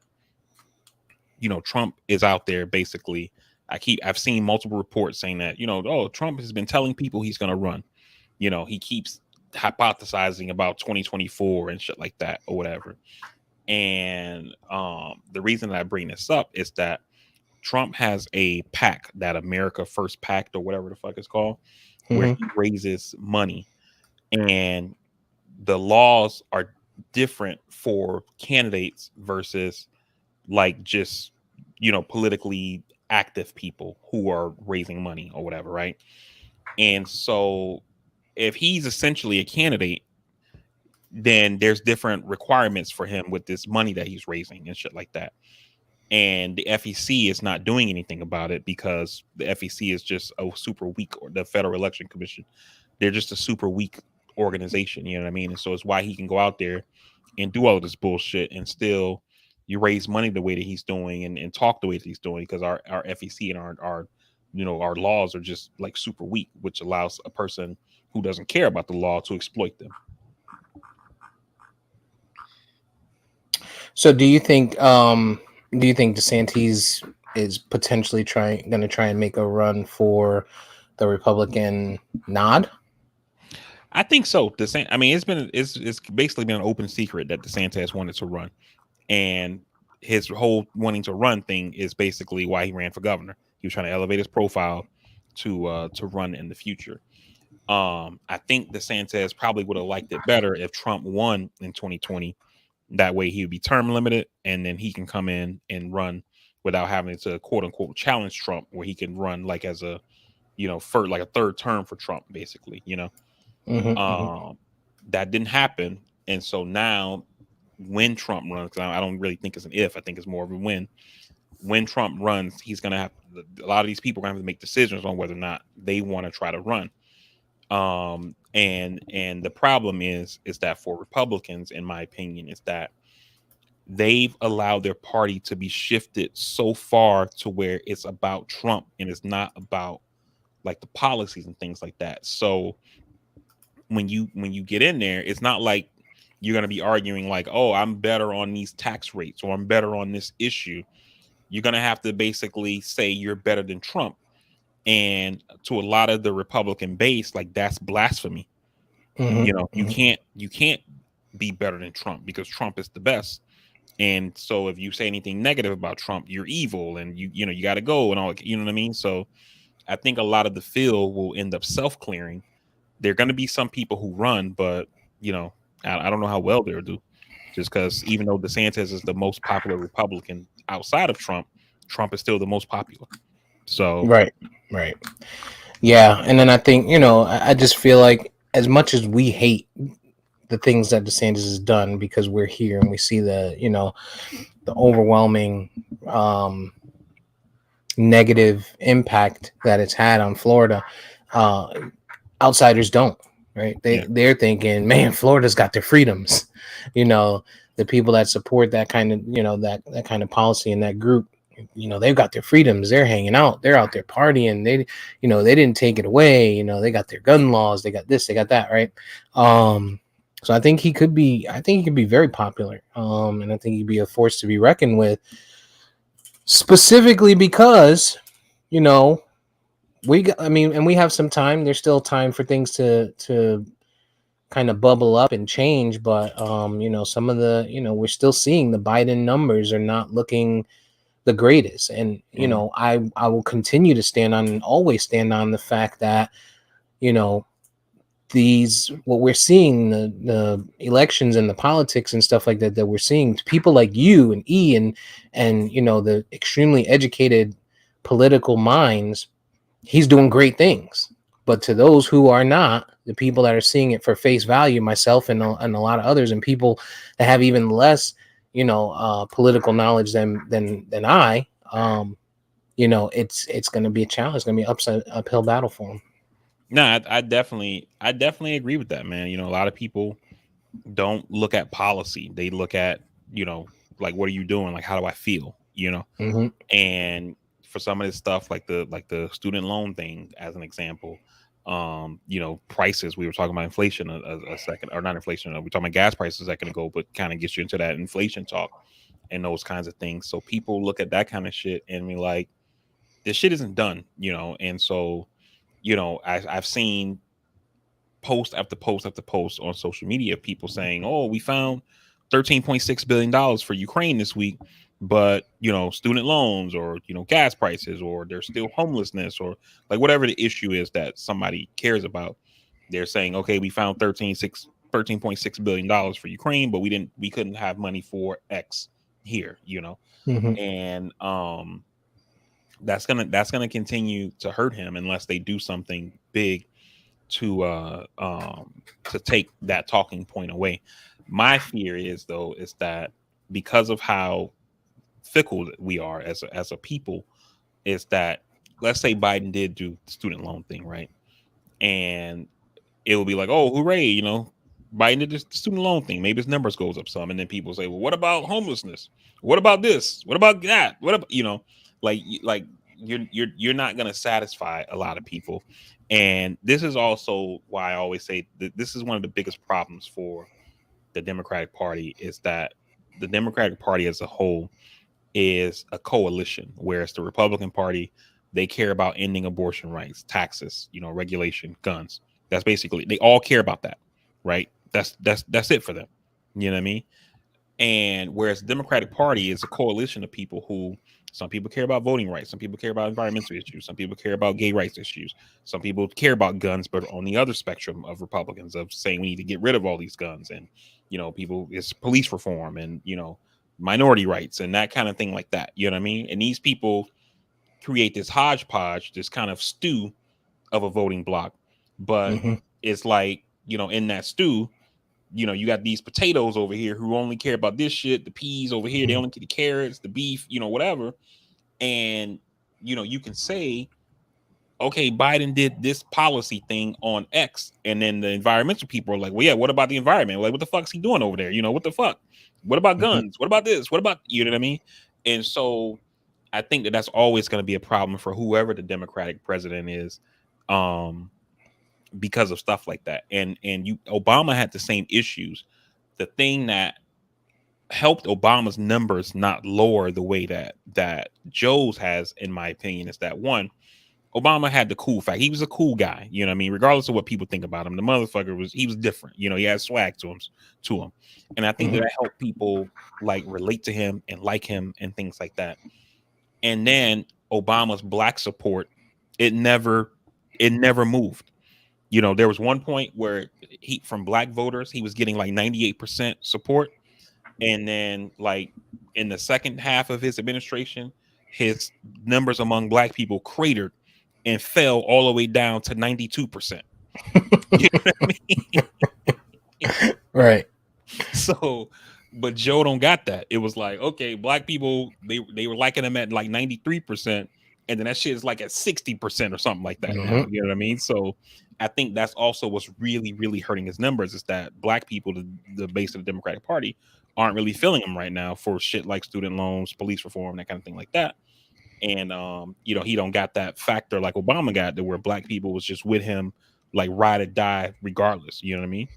Trump is out there basically. I've seen multiple reports saying that Trump has been telling people he's going to run. He keeps hypothesizing about 2024 and shit like that or whatever. And the reason that I bring this up is that Trump has a PAC, that America First PAC or whatever the fuck it's called, where he raises money. And the laws are different for candidates versus like just, politically active people who are raising money or whatever, right? And so if he's essentially a candidate, then there's different requirements for him with this money that he's raising and shit like that. And the FEC is not doing anything about it because the FEC is just a super weak, or the Federal Election Commission, they're just a super weak organization. You know what I mean? And so it's why he can go out there and do all of this bullshit and still you raise money the way that he's doing and talk the way that he's doing, because our FEC and our laws are just like super weak, which allows a person who doesn't care about the law to exploit them. So do you think DeSantis is potentially going to try and make a run for the Republican nod? I think so. I mean, it's basically been an open secret that DeSantis wanted to run, and his whole wanting to run thing is basically why he ran for governor. He was trying to elevate his profile to run in the future. I think DeSantis probably would have liked it better if Trump won in 2020. That way he would be term limited, and then he can come in and run without having to quote unquote challenge Trump, where he can run like as a, for like a third term for Trump, basically, That didn't happen. And so now when Trump runs, I don't really think it's an if, I think it's more of a when Trump runs, he's going to have, a lot of these people are going to have to make decisions on whether or not they want to try to run. And the problem is that for Republicans, in my opinion, is that they've allowed their party to be shifted so far to where it's about Trump and it's not about like the policies and things like that. So when you get in there, it's not like you're going to be arguing like, oh, I'm better on these tax rates or I'm better on this issue. You're going to have to basically say you're better than Trump. And to a lot of the Republican base, like that's blasphemy. You know, you can't be better than Trump because Trump is the best. And so if you say anything negative about Trump, you're evil and you know, you got to go and all, you know what I mean? So I think a lot of the field will end up self-clearing. There are going to be some people who run, but you know, I don't know how well they'll do. Just because even though DeSantis is the most popular Republican outside of Trump, Trump is still the most popular. So right. Yeah, and then I think, you know, I just feel like as much as we hate the things that DeSantis has done because we're here and we see the, you know, the overwhelming negative impact that it's had on Florida, outsiders don't, right? They're thinking, man, Florida's got their freedoms. You know, the people that support that kind of, you know, that kind of policy in that group, you know, they've got their freedoms. They're hanging out. They're out there partying. They, you know, they didn't take it away. You know, they got their gun laws. They got this. They got that. Right. So I think he could be. I think he could be very popular. And I think he'd be a force to be reckoned with. Specifically because, you know, and we have some time. There's still time for things to kind of bubble up and change. But you know, some of the, you know, we're still seeing the Biden numbers are not looking the greatest. And, you know, I will continue to stand on and always stand on the fact that, you know, what we're seeing, the elections and the politics and stuff like that, that we're seeing people like you and E and, you know, the extremely educated political minds, he's doing great things. But to those who are not, the people that are seeing it for face value, myself and a lot of others, and people that have even less, you know, political knowledge than I, you know, it's going to be a challenge. It's going to be an uphill battle for them. No, I definitely agree with that, man. You know, a lot of people don't look at policy. They look at, you know, like, what are you doing? Like, how do I feel? You know, and for some of this stuff, like the student loan thing, as an example, you know, prices. We were talking about inflation a second, or not inflation. We were talking about gas prices a second ago, but kind of gets you into that inflation talk and those kinds of things. So people look at that kind of shit and be like, this shit isn't done, you know, and so. You know, I've seen post after post after post on social media, people saying, "Oh, we found $13.6 billion for Ukraine this week," but you know, student loans or, you know, gas prices, or there's still homelessness, or like whatever the issue is that somebody cares about. They're saying, "Okay, we found $13.6 billion for Ukraine, but we couldn't have money for X here," you know, and that's gonna continue to hurt him unless they do something big to take that talking point away. My fear is that because of how fickle we are as a people, is that, let's say Biden did do the student loan thing, right? And it will be like, oh, hooray, you know, Biden did this student loan thing. Maybe his numbers goes up some, and then people say, well, what about homelessness? What about this? What about that? What about, you know, like you're not going to satisfy a lot of people. And this is also why I always say that this is one of the biggest problems for the Democratic Party, is that the Democratic Party as a whole is a coalition, whereas the Republican Party, they care about ending abortion rights, taxes, you know, regulation, guns. That's basically, they all care about that, right? That's it for them. You know what I mean? And whereas the Democratic Party is a coalition of people who, some people care about voting rights, some people care about environmental issues, some people care about gay rights issues, some people care about guns, but on the other spectrum of Republicans, of saying we need to get rid of all these guns, and, you know, people, it's police reform, and, you know, minority rights and that kind of thing like that. You know what I mean? And these people create this hodgepodge, this kind of stew of a voting block. But it's like, you know, in that stew, you know, you got these potatoes over here who only care about this shit, the peas over here, they only get the carrots, the beef, you know, whatever. And, you know, you can say, okay, Biden did this policy thing on X, and then the environmental people are like, well, yeah, what about the environment? Like, what the fuck's he doing over there? You know, what the fuck? What about guns? What about this? What about, you know what I mean? And so I think that that's always going to be a problem for whoever the Democratic president is, because of stuff like that. And Obama had the same issues. The thing that helped Obama's numbers not lower the way that Joe's has, in my opinion, is that one, Obama had the cool fact. He was a cool guy, you know what I mean? Regardless of what people think about him, the motherfucker was different. You know, he had swag to him. And I think that helped people like relate to him and like him and things like that. And then Obama's black support, it never moved. You know, there was one point where from black voters, he was getting like 98% support. And then like in the second half of his administration, his numbers among black people cratered and fell all the way down to 92%. You know what I mean? Right. So, but Joe don't got that. It was like, okay, black people, they were liking him at like 93%, and then that shit is like at 60% or something like that now. You know what I mean? So I think that's also what's really, really hurting his numbers, is that black people, the base of the Democratic Party, aren't really feeling him right now for shit like student loans, police reform, that kind of thing like that. And you know, he don't got that factor like Obama got, to where black people was just with him, like ride or die regardless. You know what I mean?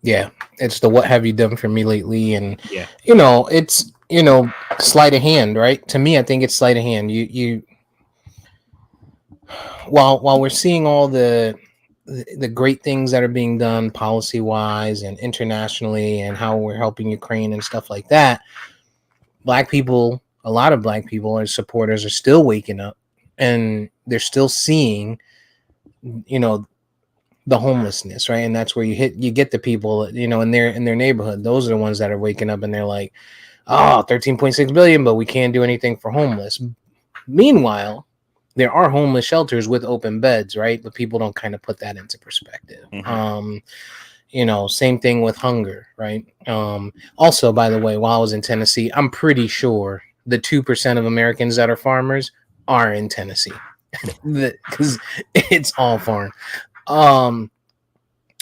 Yeah, it's the what have you done for me lately, and yeah, you know, it's, you know, sleight of hand, right? To me, I think it's sleight of hand. You while we're seeing all the great things that are being done policy wise and internationally, and how we're helping Ukraine and stuff like that, black people, a lot of black people and supporters are still waking up, and they're still seeing, you know, the homelessness, right? And that's where you get the people, you know, in their neighborhood. Those are the ones that are waking up and they're like, oh, 13.6 billion, but we can't do anything for homeless. Meanwhile, there are homeless shelters with open beds, right? But people don't kind of put that into perspective. You know, same thing with hunger, right? Also, by the way, while I was in Tennessee, I'm pretty sure the 2% of Americans that are farmers are in Tennessee, because it's all farm.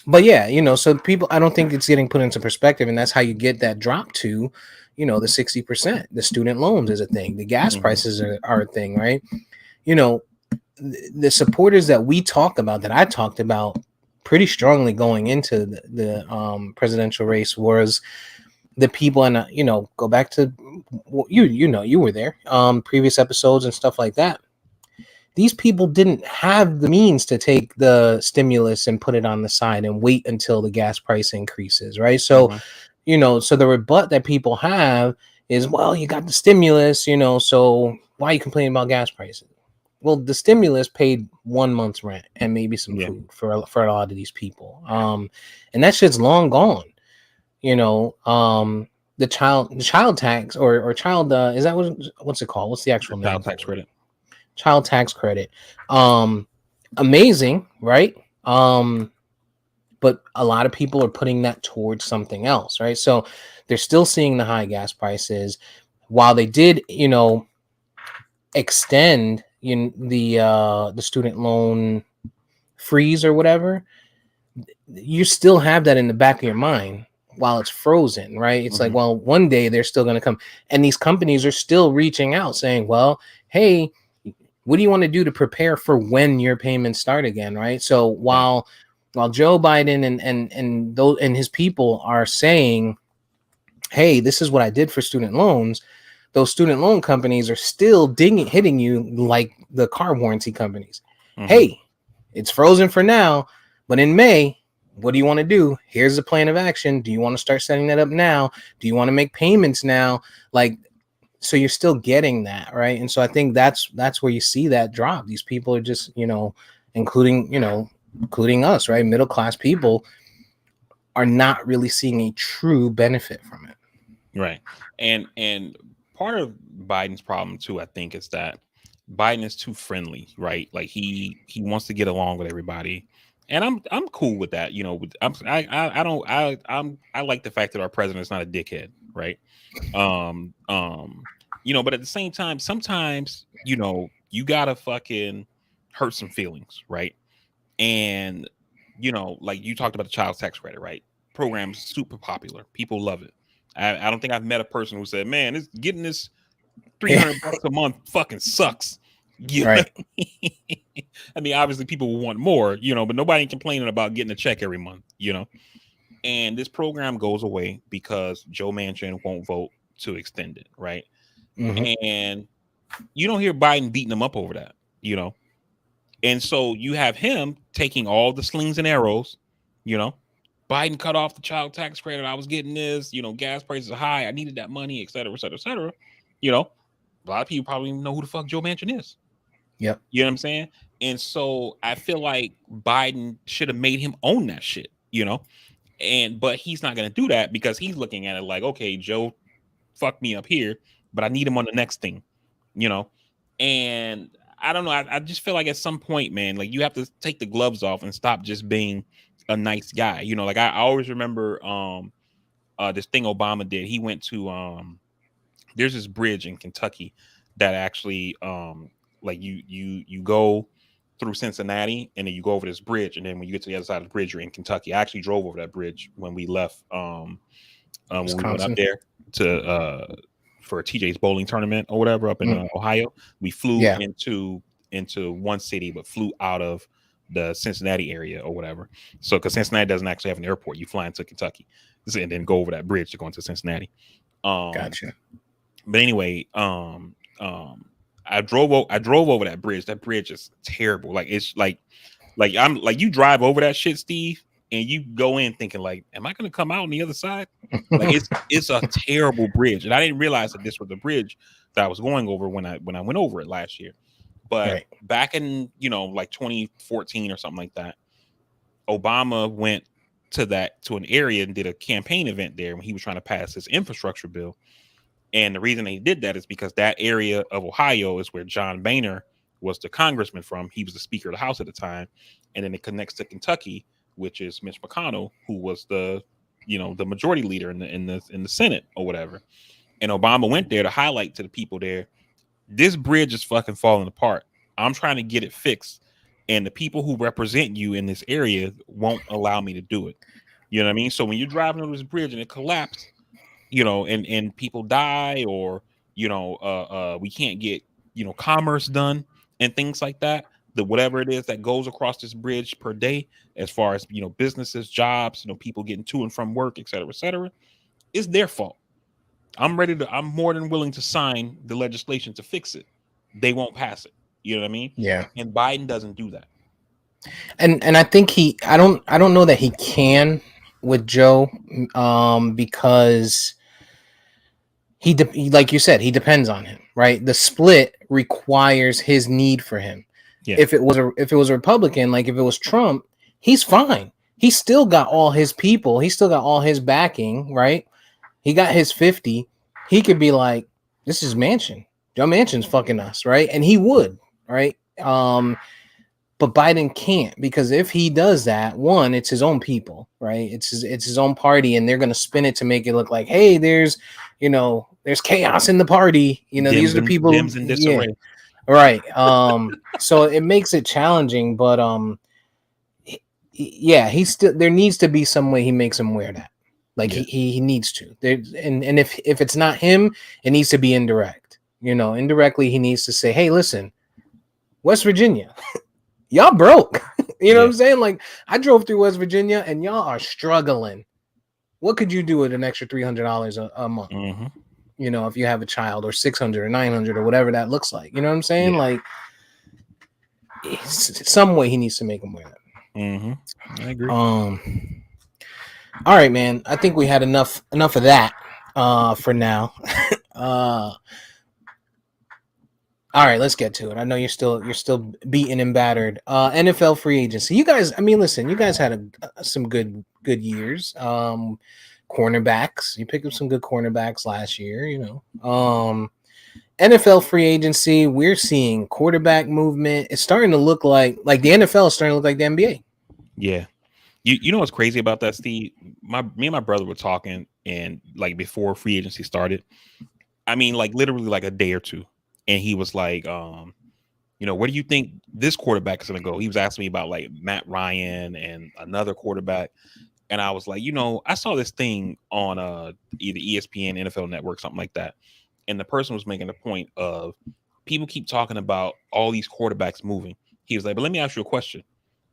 But yeah, you know, so people, I don't think it's getting put into perspective, and that's how you get that drop to, you know, the 60%. The student loans is a thing. The gas prices are a thing, right? You know, the supporters that we talk about, that I talked about pretty strongly going into the presidential race, was the people, and you know, go back to you know, you were there, previous episodes and stuff like that. These people didn't have the means to take the stimulus and put it on the side and wait until the gas price increases, right? So, you know, so the rebut that people have is, well, you got the stimulus, you know, so why are you complaining about gas prices? Well, the stimulus paid 1 month's rent and maybe some food for a lot of these people. And that shit's long gone. You know, the child tax or child, is that what's it called? What's the actual name? Child tax credit. Child tax credit. Amazing, right? But a lot of people are putting that towards something else, right? So they're still seeing the high gas prices. While they did, you know, extend the student loan freeze or whatever, you still have that in the back of your mind while it's frozen, right? It's like, well, one day they're still going to come, and these companies are still reaching out saying, well, hey, what do you want to do to prepare for when your payments start again, right? So while Joe Biden and his people are saying, hey, this is what I did for student loans, those student loan companies are still hitting you like the car warranty companies. Hey, it's frozen for now, but in May, what do you want to do? Here's the plan of action. Do you want to start setting that up now? Do you want to make payments now? Like, so you're still getting that, right? And so I think that's where you see that drop. These people are just, you know, including us, right? Middle class people are not really seeing a true benefit from it. Right. And part of Biden's problem too, I think, is that Biden is too friendly, right? Like he wants to get along with everybody. And I'm cool with that, you know. I like the fact that our president is not a dickhead, right? You know, but at the same time, sometimes, you know, you gotta fucking hurt some feelings, right? And like you talked about the child tax credit, right? Program's super popular. People love it. I don't think I've met a person who said, "Man, it's getting this $300 a month fucking sucks." Right. I mean, obviously people will want more, but nobody complaining about getting a check every month, And this program goes away because Joe Manchin won't vote to extend it, right? Mm-hmm. And you don't hear Biden beating him up over that, And so you have him taking all the slings and arrows, Biden cut off the child tax credit. I was getting this, gas prices are high. I needed that money, et cetera, et cetera, et cetera. A lot of people probably don't know who the fuck Joe Manchin is. Yep. You know what I'm saying? And so I feel like Biden should have made him own that shit, but he's not going to do that because he's looking at it like, okay, Joe fucked me up here, but I need him on the next thing, and I don't know. I just feel like at some point, man, like you have to take the gloves off and stop just being a nice guy. Like I always remember this thing Obama did. He went to there's this bridge in Kentucky that actually like you go through Cincinnati and then you go over this bridge, and then when you get to the other side of the bridge, you're in Kentucky. I actually drove over that bridge when we left when we went up there to for a TJ's bowling tournament or whatever up in Ohio. We flew into one city, but flew out of the Cincinnati area or whatever. So because Cincinnati doesn't actually have an airport, you fly into Kentucky and then go over that bridge to go into Cincinnati. Gotcha. But anyway, I drove over that bridge. That bridge is terrible. Like it's like I'm like you drive over that shit, Steve, and you go in thinking like, am I going to come out on the other side? Like it's a terrible bridge, and I didn't realize that this was the bridge that I was going over when I went over it last year. But back in like 2014 or something like that, Obama went to an area and did a campaign event there when he was trying to pass his infrastructure bill. And the reason they did that is because that area of Ohio is where John Boehner was the congressman from. He was the Speaker of the House at the time, and then it connects to Kentucky, which is Mitch McConnell, who was the majority leader in the Senate or whatever. And Obama went there to highlight to the people there, this bridge is fucking falling apart. I'm trying to get it fixed, and the people who represent you in this area won't allow me to do it. You know what I mean? So when you're driving over this bridge and it collapsed, and people die, or we can't get commerce done and things like that. Whatever it is that goes across this bridge per day, as far as businesses, jobs, people getting to and from work, et cetera, it's their fault. I'm more than willing to sign the legislation to fix it. They won't pass it. You know what I mean? Yeah. And Biden doesn't do that. And I think I don't know that he can with Joe, because he like you said, he depends on him, right? The split requires his need for him. Yeah. If it was a Republican, like if it was Trump, he's fine. He still got all his people. He still got all his backing, right? He got his 50. He could be like, this is Manchin. Joe Manchin's fucking us, right? And he would, right? But Biden can't, because if he does that, one, it's his own people, right? It's his own party, and they're going to spin it to make it look like, hey, there's chaos in the party. These are the people. Dims in disarray. Right. So it makes it challenging, but he's still, there needs to be some way he makes him wear that. Like he needs to. And if it's not him, it needs to be indirect. Indirectly, he needs to say, hey, listen, West Virginia, y'all broke. What I'm saying? Like, I drove through West Virginia and y'all are struggling. What could you do with an extra $300 a month? Mm-hmm. If you have a child, or $600 or $900 or whatever that looks like. You know what I'm saying? Yeah. Like, some way he needs to make him wear that. Mm-hmm. I agree. All right, man. I think we had enough of that for now. All right, let's get to it. I know you're still beaten and battered. NFL free agency. You guys, I mean, listen, you guys had some good years. Cornerbacks. You picked up some good cornerbacks last year, NFL free agency, we're seeing quarterback movement. It's starting to look like the NFL is starting to look like the NBA. Yeah. You know what's crazy about that, Steve? Me and my brother were talking, and like before free agency started, I mean, like literally like a day or two. And he was like, where do you think this quarterback is going to go? He was asking me about like Matt Ryan and another quarterback. And I was like, I saw this thing on either ESPN, NFL Network, something like that. And the person was making a point of people keep talking about all these quarterbacks moving. He was like, but let me ask you a question.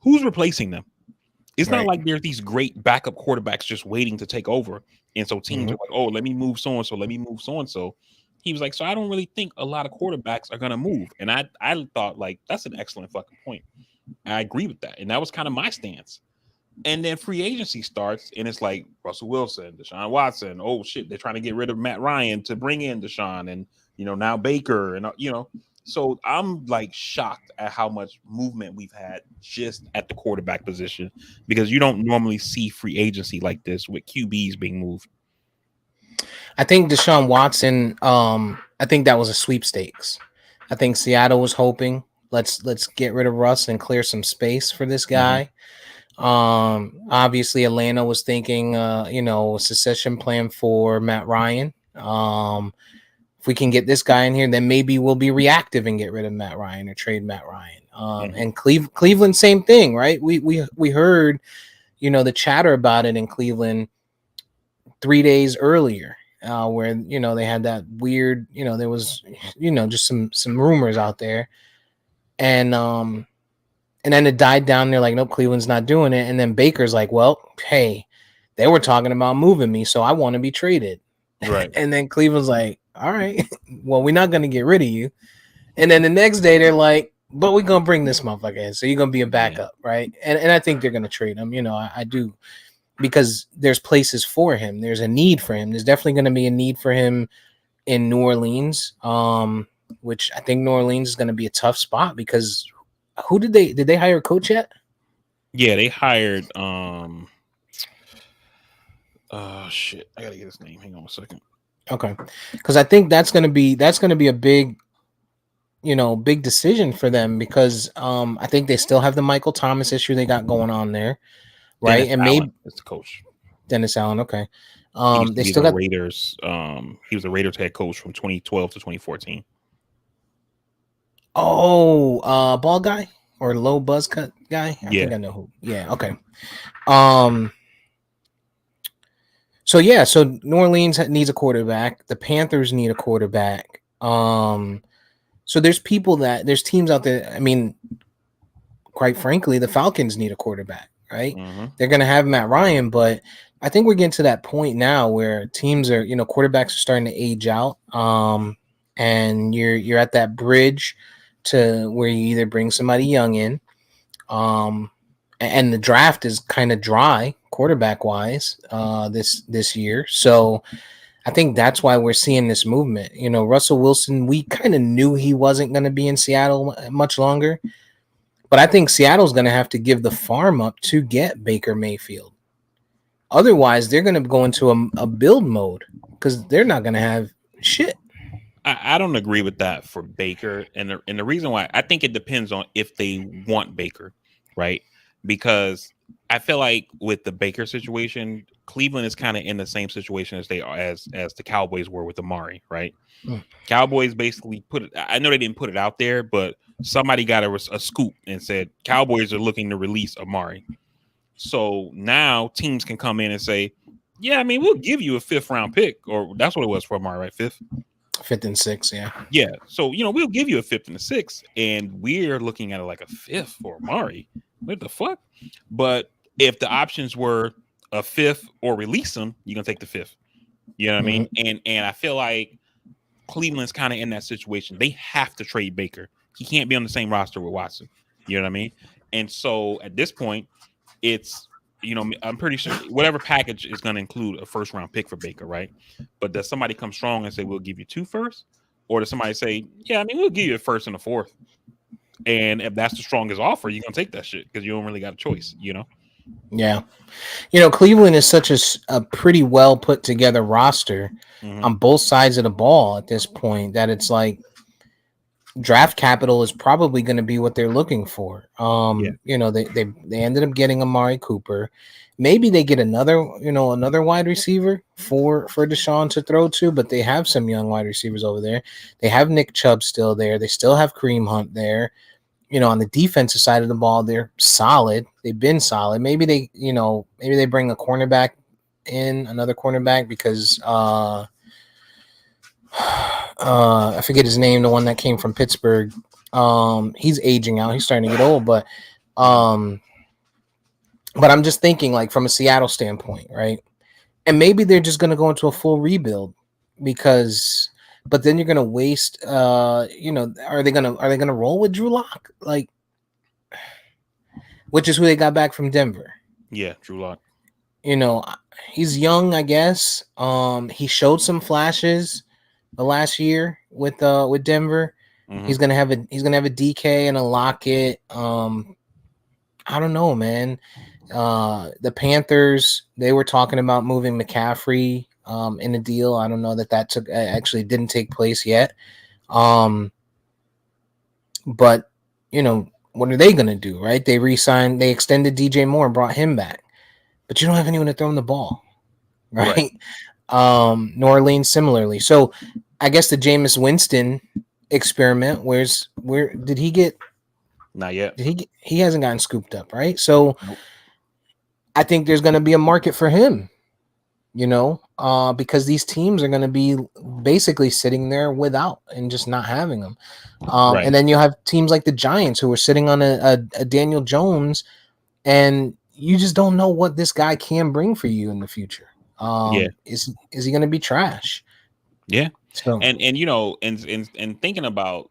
Who's replacing them? It's not like there's these great backup quarterbacks just waiting to take over. And so teams are like, oh, let me move so-and-so. Let me move so-and-so. He was like, so I don't really think a lot of quarterbacks are going to move. And I thought, like, that's an excellent fucking point. I agree with that. And that was kind of my stance. And then free agency starts, and it's like Russell Wilson, Deshaun Watson. Oh, shit, they're trying to get rid of Matt Ryan to bring in Deshaun. And, now Baker. And, so I'm, like, shocked at how much movement we've had just at the quarterback position, because you don't normally see free agency like this with QBs being moved. I think Deshaun Watson, I think that was a sweepstakes. I think Seattle was hoping, let's get rid of Russ and clear some space for this guy. Obviously Atlanta was thinking, a succession plan for Matt Ryan. If we can get this guy in here, then maybe we'll be reactive and get rid of Matt Ryan or trade Matt Ryan. And Cleveland, same thing, right? We heard, the chatter about it in Cleveland 3 days earlier, where, they had that weird, there was, just some rumors out there. And then it died down. They're like, nope, Cleveland's not doing it. And then Baker's like, well, hey, they were talking about moving me, so I want to be traded. Right. And then Cleveland's like, all right, well, we're not going to get rid of you. And then the next day they're like, but we're going to bring this motherfucker in. So you're going to be a backup, right? And I think they're going to trade him. I do, because there's places for him. There's a need for him. There's definitely going to be a need for him in New Orleans, which I think New Orleans is going to be a tough spot, because who did they hire a coach yet? Yeah, they hired shit. I gotta get his name. Hang on a second. Okay. Because I think that's gonna be a big, big decision for them, because I think they still have the Michael Thomas issue they got going on there. Right. Dennis and Allen maybe is the coach. Dennis Allen, okay. They still got Raiders. He was a Raiders head coach from 2012 to 2014. Oh, ball guy or low buzz cut guy? I think I know who. Yeah, okay. So New Orleans needs a quarterback. The Panthers need a quarterback. So there's teams out there. I mean, quite frankly, the Falcons need a quarterback, right? They're going to have Matt Ryan, but I think we're getting to that point now where teams are, quarterbacks are starting to age out. And you're at that bridge to where you either bring somebody young in, and the draft is kind of dry quarterback wise this year. So I think that's why we're seeing this movement. Russell Wilson, we kind of knew he wasn't going to be in Seattle much longer, but I think Seattle's going to have to give the farm up to get Baker Mayfield. Otherwise, they're going to go into a build mode, because they're not going to have shit. I don't agree with that for Baker, and the reason why, I think it depends on if they want Baker, right? Because I feel like with the Baker situation, Cleveland is kind of in the same situation as they are as the Cowboys were with Amari, right? Cowboys basically I know they didn't put it out there, but somebody got a scoop and said Cowboys are looking to release Amari. So now teams can come in and say, yeah, I mean, we'll give you a 5th round pick, or that's what it was for Amari, right? 5th and 6th, yeah. Yeah. So, we'll give you a 5th and a 6th, and we're looking at it like a 5th for Amari. What the fuck? But if the options were a 5th or release him, you're going to take the 5th. You know what I mean? And I feel like Cleveland's kind of in that situation. They have to trade Baker. He can't be on the same roster with Watson. You know what I mean? And so at this point, it's, I'm pretty sure whatever package is going to include a 1st round pick for Baker, right? But does somebody come strong and say, we'll give you 2 firsts? Or does somebody say, yeah, I mean, we'll give you a 1st and a 4th? And if that's the strongest offer, you're going to take that shit, because you don't really got a choice, Yeah. Cleveland is such a pretty well put together roster on both sides of the ball at this point, that it's like, draft capital is probably going to be what they're looking for. Yeah. You know, they ended up getting Amari Cooper. Maybe they get another wide receiver for Deshaun to throw to, but they have some young wide receivers over there. They have Nick Chubb still there. They still have Kareem Hunt there. You know, on the defensive side of the ball, they're solid. They've been solid. Maybe they bring a cornerback in, another cornerback, because I forget his name, the one that came from Pittsburgh. He's aging out. He's starting to get old, but I'm just thinking, like, from a Seattle standpoint, right? And maybe they're just going to go into a full rebuild but then you're going to waste, are they going to roll with Drew Lock? Like, which is who they got back from Denver. Yeah, Drew Lock. You know, he's young, I guess. He showed some flashes the last year with Denver. Mm-hmm. He's gonna have a DK and a Lockett. I don't know, man. The Panthers, they were talking about moving McCaffrey in a deal. I don't know that actually didn't take place yet. But you know, what are they gonna do, right? They extended DJ Moore and brought him back, but you don't have anyone to throw him the ball, right? New Orleans similarly. So I guess the Jameis Winston experiment, where did he get? Not yet. He hasn't gotten scooped up, right? So nope. I think there's going to be a market for him, you know, because these teams are going to be basically sitting there without and just not having them. Right. And then you have teams like the Giants who are sitting on a Daniel Jones, and you just don't know what this guy can bring for you in the future. Is he going to be trash? Yeah. So, and you know, and thinking about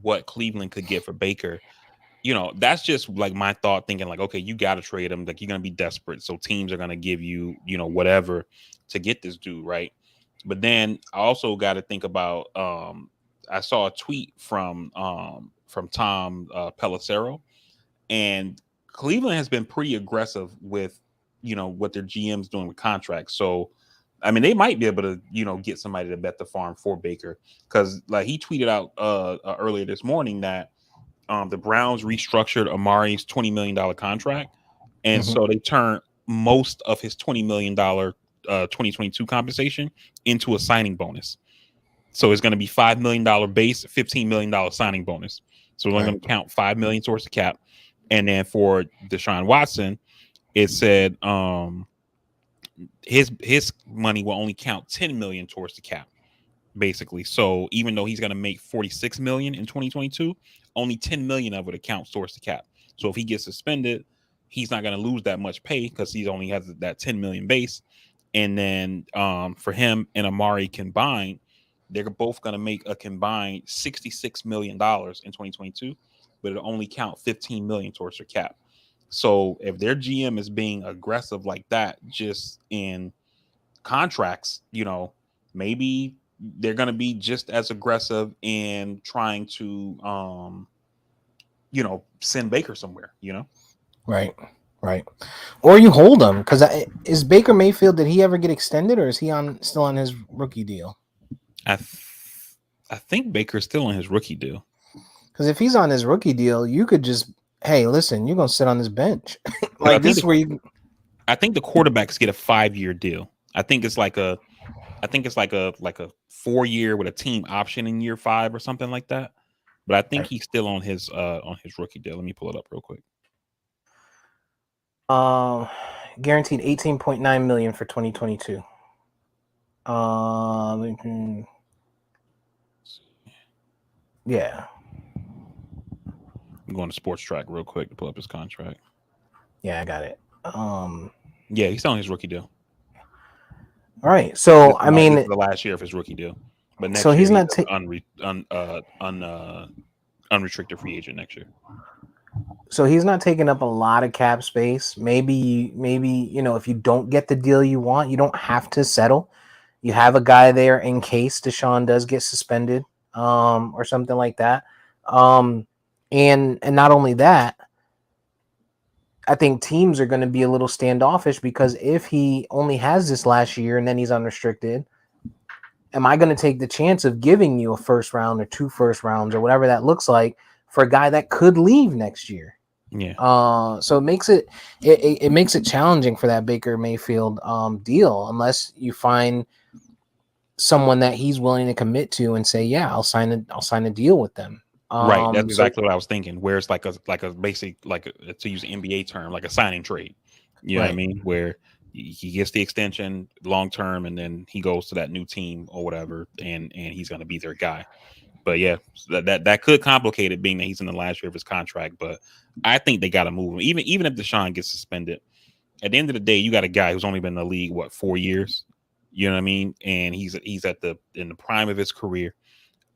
what Cleveland could get for Baker, you know, that's just like my thought, thinking like, okay, you got to trade him. Like, you're going to be desperate. So teams are going to give you, you know, whatever to get this dude, right? But then I also got to think about, I saw a tweet from Tom Pelissero, and Cleveland has been pretty aggressive with, you know, what their GM's doing with contracts. So, I mean, they might be able to, you know, get somebody to bet the farm for Baker, because like he tweeted out earlier this morning that the Browns restructured Amari's $20 million contract, and so they turned most of his $20 million 2022 compensation into a signing bonus. So it's going to be $5 million base, $15 million signing bonus. So we're only going to count $5 million towards the cap, and then for Deshaun Watson, it said his money will only count $10 million towards the cap, basically. So even though he's going to make $46 million in 2022, only $10 million of it accounts towards the cap. So if he gets suspended, he's not going to lose that much pay because he only has that $10 million base. And then for him and Amari combined, they're both going to make a combined $66 million in 2022, but it'll only count $15 million towards their cap. So if their GM is being aggressive like that, just in contracts, you know, maybe they're going to be just as aggressive in trying to, you know, send Baker somewhere, you know? Right. Or you hold him, because is Baker Mayfield, did he ever get extended, or is he still on his rookie deal? I think Baker's still on his rookie deal. Because if he's on his rookie deal, you could just, hey, listen, you're gonna sit on this bench. Like this, where you. I think the quarterbacks get a 5-year deal. I think it's like a 4-year with a team option in year 5 or something like that. But I think he's still on his rookie deal. Let me pull it up real quick. Guaranteed $18.9 million for 2022. Yeah. I'm going to Sports Track real quick to pull up his contract. Yeah, I got it. Yeah, he's on his rookie deal. All right, so I mean, the last year of his rookie deal, but next so year he's not unrestricted free agent next year. So he's not taking up a lot of cap space. Maybe you know, if you don't get the deal you want, you don't have to settle. You have a guy there in case Deshaun does get suspended, or something like that. And not only that, I think teams are going to be a little standoffish, because if he only has this last year and then he's unrestricted, am I going to take the chance of giving you a first round or 2 first rounds or whatever that looks like for a guy that could leave next year? Yeah. So it makes it challenging for that Baker Mayfield deal, unless you find someone that he's willing to commit to and say, yeah, I'll sign a deal with them. Right. That's exactly what I was thinking. Where it's like a basic, to use an NBA term, like a signing trade. You know what I mean? Where he gets the extension long term, and then he goes to that new team or whatever, and he's going to be their guy. But yeah, that could complicate it, being that he's in the last year of his contract. But I think they got to move him, even if Deshaun gets suspended. At the end of the day, you got a guy who's only been in the league 4 years. You know what I mean? And he's in the prime of his career.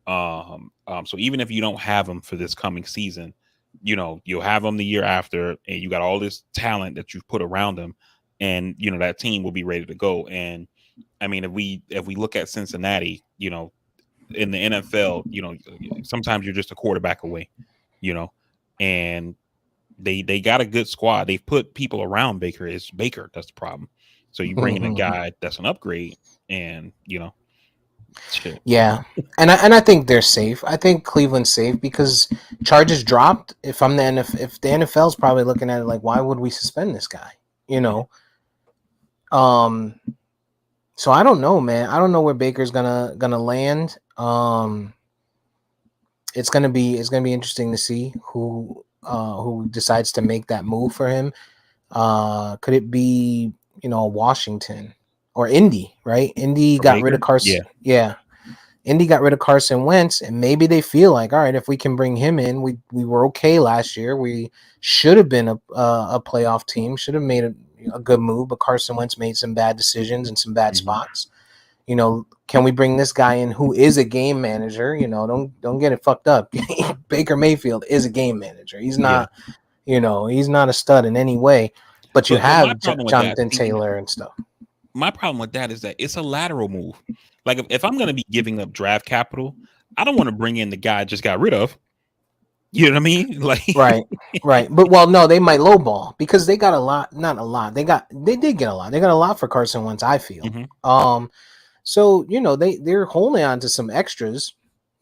So even if you don't have him for this coming season, you'll have him the year after, and you got all this talent that you've put around him, and that team will be ready to go. And I mean, if we look at Cincinnati, in the NFL, sometimes you're just a quarterback away, and they got a good squad. They've put people around Baker. It's Baker that's the problem. So you bring in a guy that's an upgrade, and shit. Yeah, and I think they're safe. I think Cleveland's safe because charges dropped. If the NFL's probably looking at it like, why would we suspend this guy? So I don't know, man. I don't know where Baker's gonna land. It's gonna be interesting to see who decides to make that move for him. Could it be Washington or Indy? Right, Indy got rid of Carson. Yeah. Indy got rid of Carson Wentz, and maybe they feel like, all right, if we can bring him in, we were okay last year. We should have been a playoff team, should have made a good move, but Carson Wentz made some bad decisions and some bad spots. Can we bring this guy in who is a game manager? Don't get it fucked up. Baker Mayfield is a game manager. He's not, he's not a stud in any way. But you have Jonathan Taylor and stuff. My problem with that is that it's a lateral move. Like if I'm going to be giving up draft capital, I don't want to bring in the guy I just got rid of. You know what I mean? Like right. But no, they might lowball because they got a lot. Not a lot. They did get a lot. They got a lot for Carson Wentz, I feel. Mm-hmm. So they're holding on to some extras.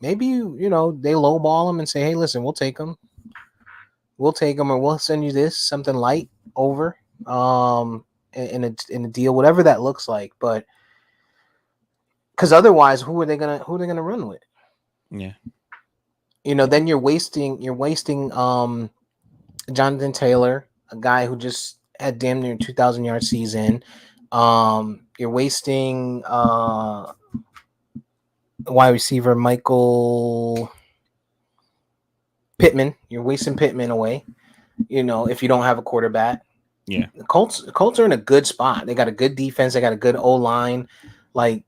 Maybe they lowball them and say, hey, listen, we'll take them, or we'll send you something light over in a deal, whatever that looks like. But because otherwise, who are they gonna run with? Yeah. Then you're wasting Jonathan Taylor, a guy who just had damn near 2,000-yard season. You're wasting wide receiver Michael Pittman. You're wasting Pittman away. If you don't have a quarterback. Yeah. The Colts are in a good spot. They got a good defense. They got a good O-line. Like,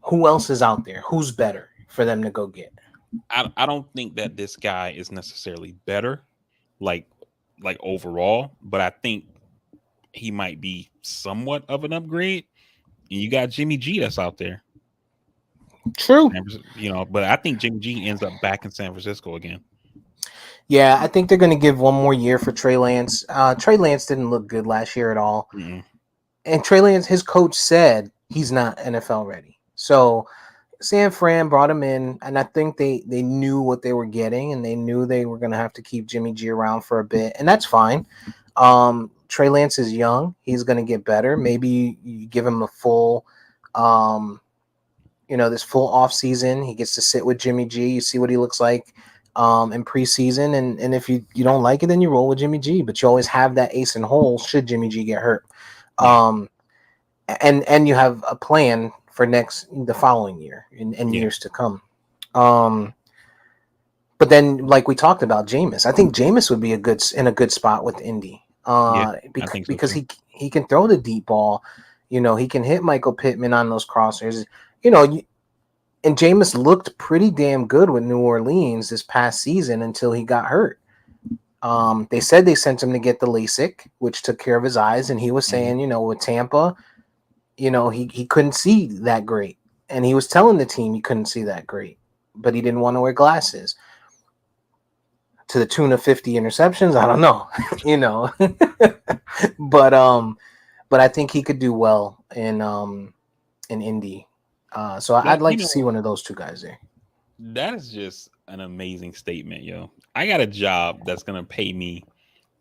who else is out there? Who's better for them to go get? I don't think that this guy is necessarily better, like overall, but I think he might be somewhat of an upgrade. And you got Jimmy G that's out there. True. But I think Jimmy G ends up back in San Francisco again. Yeah, I think they're going to give one more year for Trey Lance. Trey Lance didn't look good last year at all. Mm-hmm. And Trey Lance, his coach said he's not NFL ready. So San Fran brought him in, and I think they knew what they were getting, and they knew they were going to have to keep Jimmy G around for a bit, and that's fine. Trey Lance is young. He's going to get better. Maybe you give him a full, this full off season. He gets to sit with Jimmy G. You see what he looks like in preseason, and if you don't like it, then you roll with Jimmy G. But you always have that ace in hole should Jimmy G get hurt. And you have a plan for the following year and years to come. But then, like we talked about, Jameis. I think Jameis would be in a good spot with Indy. Because he can throw the deep ball. He can hit Michael Pittman on those crossers. And Jameis looked pretty damn good with New Orleans this past season until he got hurt. They said they sent him to get the LASIK, which took care of his eyes, and he was saying, with Tampa, he couldn't see that great. And he was telling the team he couldn't see that great, but he didn't want to wear glasses. To the tune of 50 interceptions, I don't know, but I think he could do well in Indy. So I'd like to see one of those two guys there. That is just an amazing statement, yo. I got a job that's gonna pay me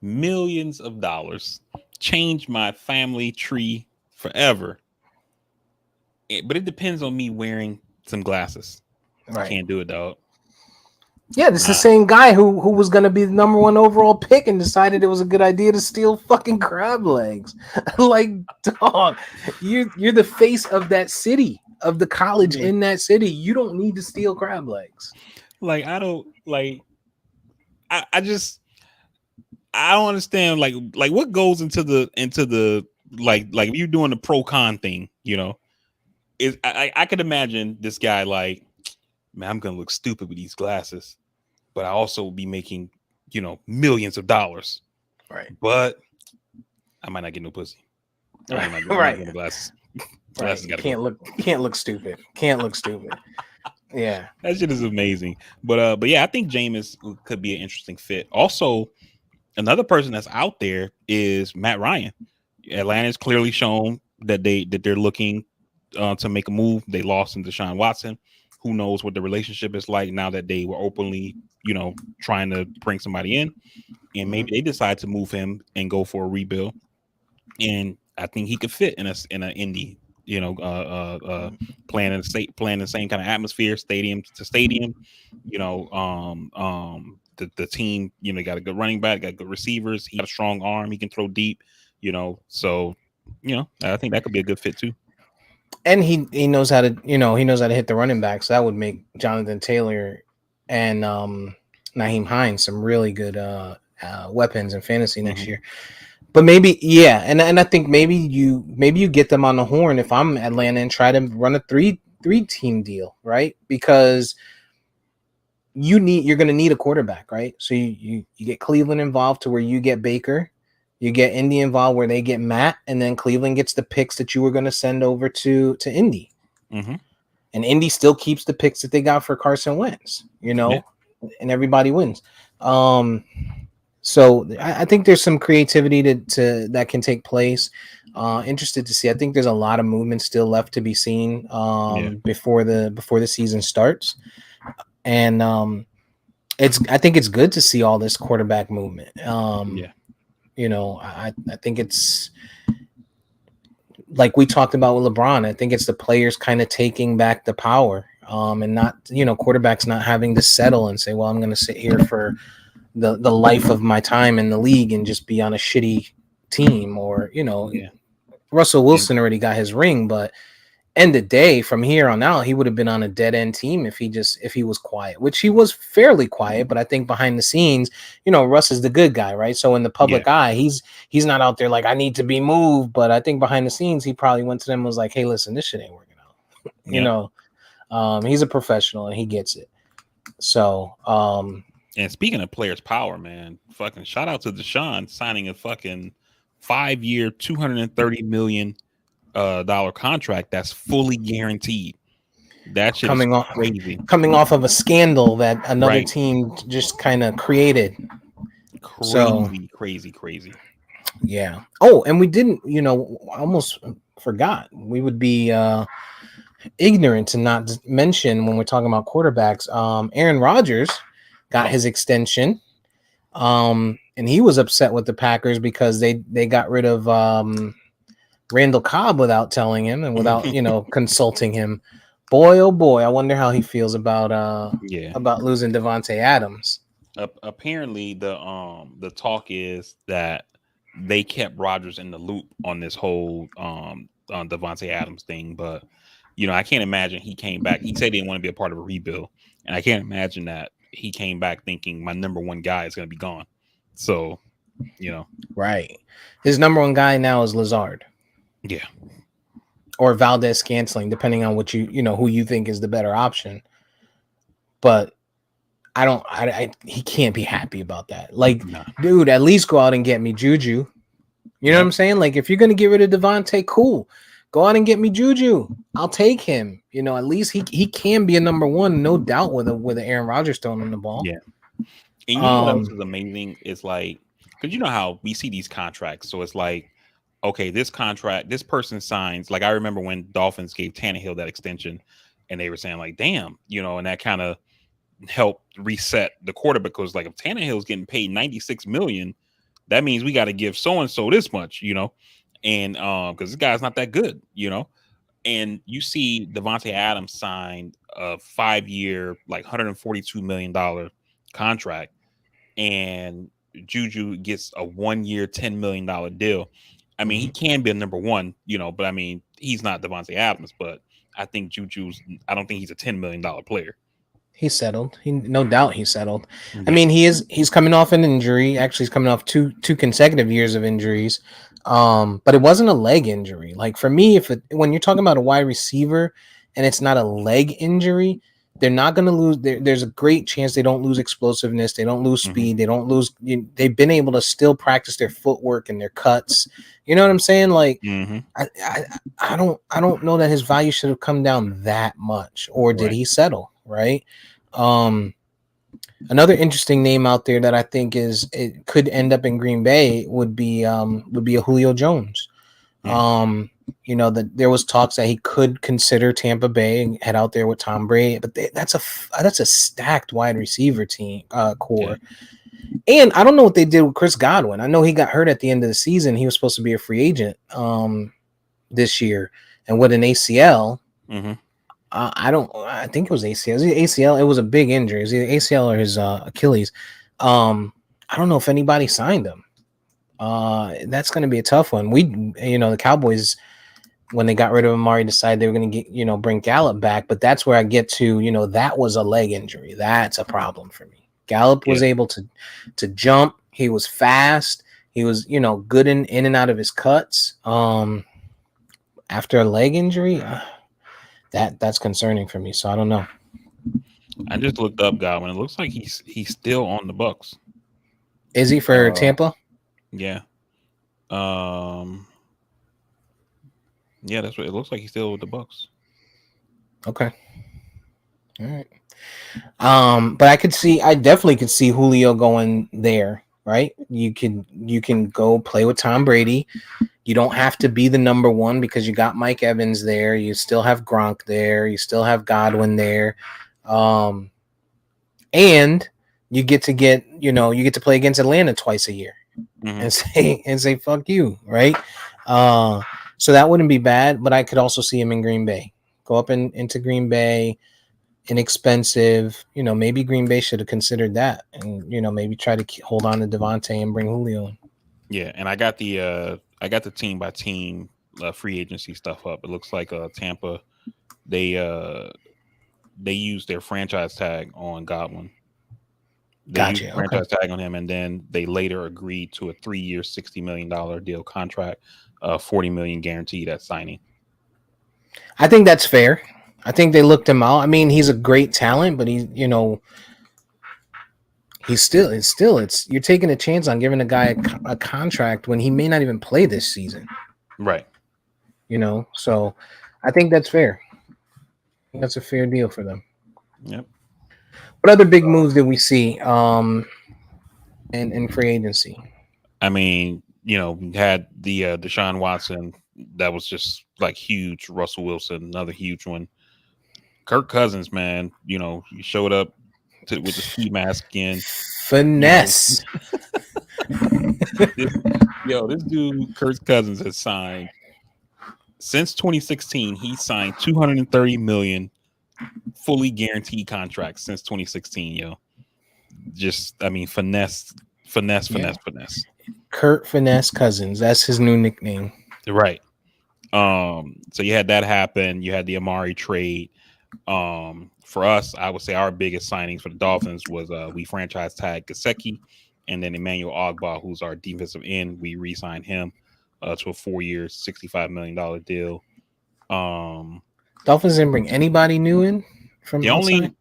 millions of dollars, change my family tree forever. But it depends on me wearing some glasses. Right. Can't do it, dog. Yeah, this is the same guy who was going to be the number 1 overall pick and decided it was a good idea to steal fucking crab legs. Like, dog, you're the face of that city, of the college in that city. You don't need to steal crab legs. Like, I don't understand like what goes into the like you doing the pro con thing, you know. Is I could imagine this guy like, man, I'm gonna look stupid with these glasses, but I also will be making, you know, millions of dollars. Right. But I might not get no pussy. Right. The glasses. Glasses can't look stupid. Can't look stupid. Yeah. That shit is amazing. But yeah, I think Jameis could be an interesting fit. Also, another person that's out there is Matt Ryan. Atlanta's clearly shown that they're looking to make a move. They lost him to Deshaun Watson. Who knows what the relationship is like now that they were openly, you know, trying to bring somebody in, and maybe they decide to move him and go for a rebuild. And I think he could fit in an Indy, you know, playing in the same kind of atmosphere, stadium to stadium. You know, the team, you know, got a good running back, got good receivers. He got a strong arm. He can throw deep. You know, so you know, I think that could be a good fit too. And he knows how to, you know, he knows how to hit the running back. So that would make Jonathan Taylor and Nyheim Hines some really good weapons in fantasy next year. But maybe, yeah, and I think maybe you get them on the horn if I'm Atlanta and try to run a three team deal, right? Because you're going to need a quarterback, right? So you get Cleveland involved to where you get Baker. You get Indy involved where they get Matt, and then Cleveland gets the picks that you were going to send over to Indy. Mm-hmm. And Indy still keeps the picks that they got for Carson Wentz, you know, and everybody wins. So I think there's some creativity that can take place. Interested to see. I think there's a lot of movement still left to be seen before the season starts. And I think it's good to see all this quarterback movement. You know, I think it's like we talked about with LeBron. I think it's the players kind of taking back the power, and not, you know, quarterbacks not having to settle and say, well, I'm going to sit here for the life of my time in the league and just be on a shitty team, or, you know, Russell Wilson already got his ring, but end of day, from here on out, he would have been on a dead end team if he was quiet, which he was fairly quiet. But I think behind the scenes, you know, Russ is the good guy, right? So in the public eye, he's not out there like, I need to be moved. But I think behind the scenes, he probably went to them and was like, hey, listen, this shit ain't working out. You know, he's a professional and he gets it. So, and speaking of players' power, man, fucking shout out to Deshaun signing a fucking 5-year, $230 million contract that's fully guaranteed. That shit is crazy. Coming off of a scandal that another team just kind of created. Crazy. Yeah. Oh, and we didn't, you know, almost forgot. We would be ignorant to not mention when we're talking about quarterbacks. Aaron Rodgers got his extension. And he was upset with the Packers because they got rid of Randall Cobb without telling him and without, you know, consulting him. Boy, oh boy, I wonder how he feels about losing Devontae Adams. Apparently, the talk is that they kept Rodgers in the loop on this whole on Devontae Adams thing, but you know, I can't imagine he came back. He said he didn't want to be a part of a rebuild, and I can't imagine that he came back thinking my number one guy is going to be gone. So, you know, right, his number one guy now is Lazard. Yeah. Or Valdez-Scantling, depending on what you know, who you think is the better option. But he can't be happy about that. Like, dude, at least go out and get me Juju. You know what I'm saying? Like, if you're going to get rid of Devontae, cool. Go out and get me Juju. I'll take him. You know, at least he can be a number one, no doubt, with Aaron Rodgers throwing him the ball. Yeah. And you know what else is amazing? It's like, because you know how we see these contracts. So it's like, okay, this contract, this person signs. Like I remember when Dolphins gave Tannehill that extension, and they were saying like, "Damn," and that kind of helped reset the quarter because like if Tannehill's getting paid $96 million, that means we got to give so and so this much, and because this guy's not that good, And you see Devontae Adams signed a 5-year, like $142 million contract, and Juju gets a 1-year, $10 million deal. I mean, he can be a number one, but I mean, he's not Devontae Adams, but I think I don't think he's a $10 million player. He's settled. No doubt he's settled. Yeah. I mean, he's coming off an injury. Actually, he's coming off two consecutive years of injuries. But it wasn't a leg injury. Like for me, when you're talking about a wide receiver and it's not a leg injury, they're not going to lose. There's a great chance they don't lose explosiveness. They don't lose speed. They don't lose. They've been able to still practice their footwork and their cuts. You know what I'm saying? Like I don't know that his value should have come down that much, or did he settle? Right. Another interesting name out there that I think it could end up in Green Bay would be a Julio Jones. That there was talks that he could consider Tampa Bay and head out there with Tom Brady, but that's a stacked wide receiver team core. Yeah. And I don't know what they did with Chris Godwin. I know he got hurt at the end of the season. He was supposed to be a free agent this year, and with an ACL. I think it was ACL. It was ACL. It was a big injury. It was either ACL or his Achilles. I don't know if anybody signed him. That's going to be a tough one. The Cowboys, when they got rid of Amari, decided they were going to get, bring Gallup back. But that's where I get to, that was a leg injury. That's a problem for me. Gallup was able to jump. He was fast. He was, good in and out of his cuts. After a leg injury, that's concerning for me. So I don't know. I just looked up Godwin. It looks like he's still on the Bucs. Is he for Tampa? Yeah. Yeah, that's what it looks like. He's still with the Bucs. Okay. All right. But I definitely could see Julio going there, right? You can go play with Tom Brady. You don't have to be the number one because you got Mike Evans there. You still have Gronk there. You still have Godwin there. And you get to play against Atlanta twice a year and say, fuck you. Right. So that wouldn't be bad, but I could also see him in Green Bay. Go up into Green Bay, inexpensive. Maybe Green Bay should have considered that and, maybe try to hold on to Devontae and bring Julio in. Yeah. And I got the team by team free agency stuff up. It looks like Tampa, they used their franchise tag on Godwin. Gotcha. Franchise tag on him, and then they later agreed to a 3-year, $60 million deal contract, $40 million guaranteed at signing. I think that's fair. I think they looked him out. I mean, he's a great talent, but he's you're taking a chance on giving a guy a contract when he may not even play this season. Right. So I think that's fair. That's a fair deal for them. Yep. What other big moves did we see in free agency? I mean, we had the Deshaun Watson. That was just like huge. Russell Wilson, another huge one. Kirk Cousins, man, he showed up with the ski mask in. Finesse. This dude, Kirk Cousins, has signed since 2016. He signed $230 million fully guaranteed contracts since 2016. Finesse. Kurt Finesse Cousins. That's his new nickname. Right. So you had that happen. You had the Amari trade. For us, I would say our biggest signings for the Dolphins was we franchise tag Gesicki, and then Emmanuel Ogbah, who's our defensive end. We re-signed him to a 4-year, $65 million deal. Dolphins didn't bring anybody new in from outside?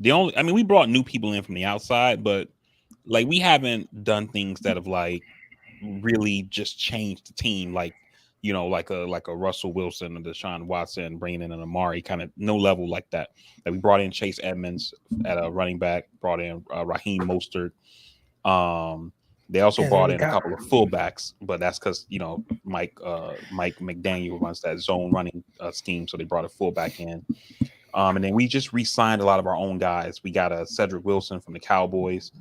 I mean, we brought new people in from the outside, but like we haven't done things that have like really just changed the team, like like a Russell Wilson or Deshaun Watson, bringing in an Amari, kind of no level like that. Like we brought in Chase Edmonds at a running back, brought in Raheem Mostert. They also brought in a couple of fullbacks, but that's because Mike McDaniel runs that zone running scheme, so they brought a fullback in. And then we just re-signed a lot of our own guys. We got a Cedric Wilson from the Cowboys,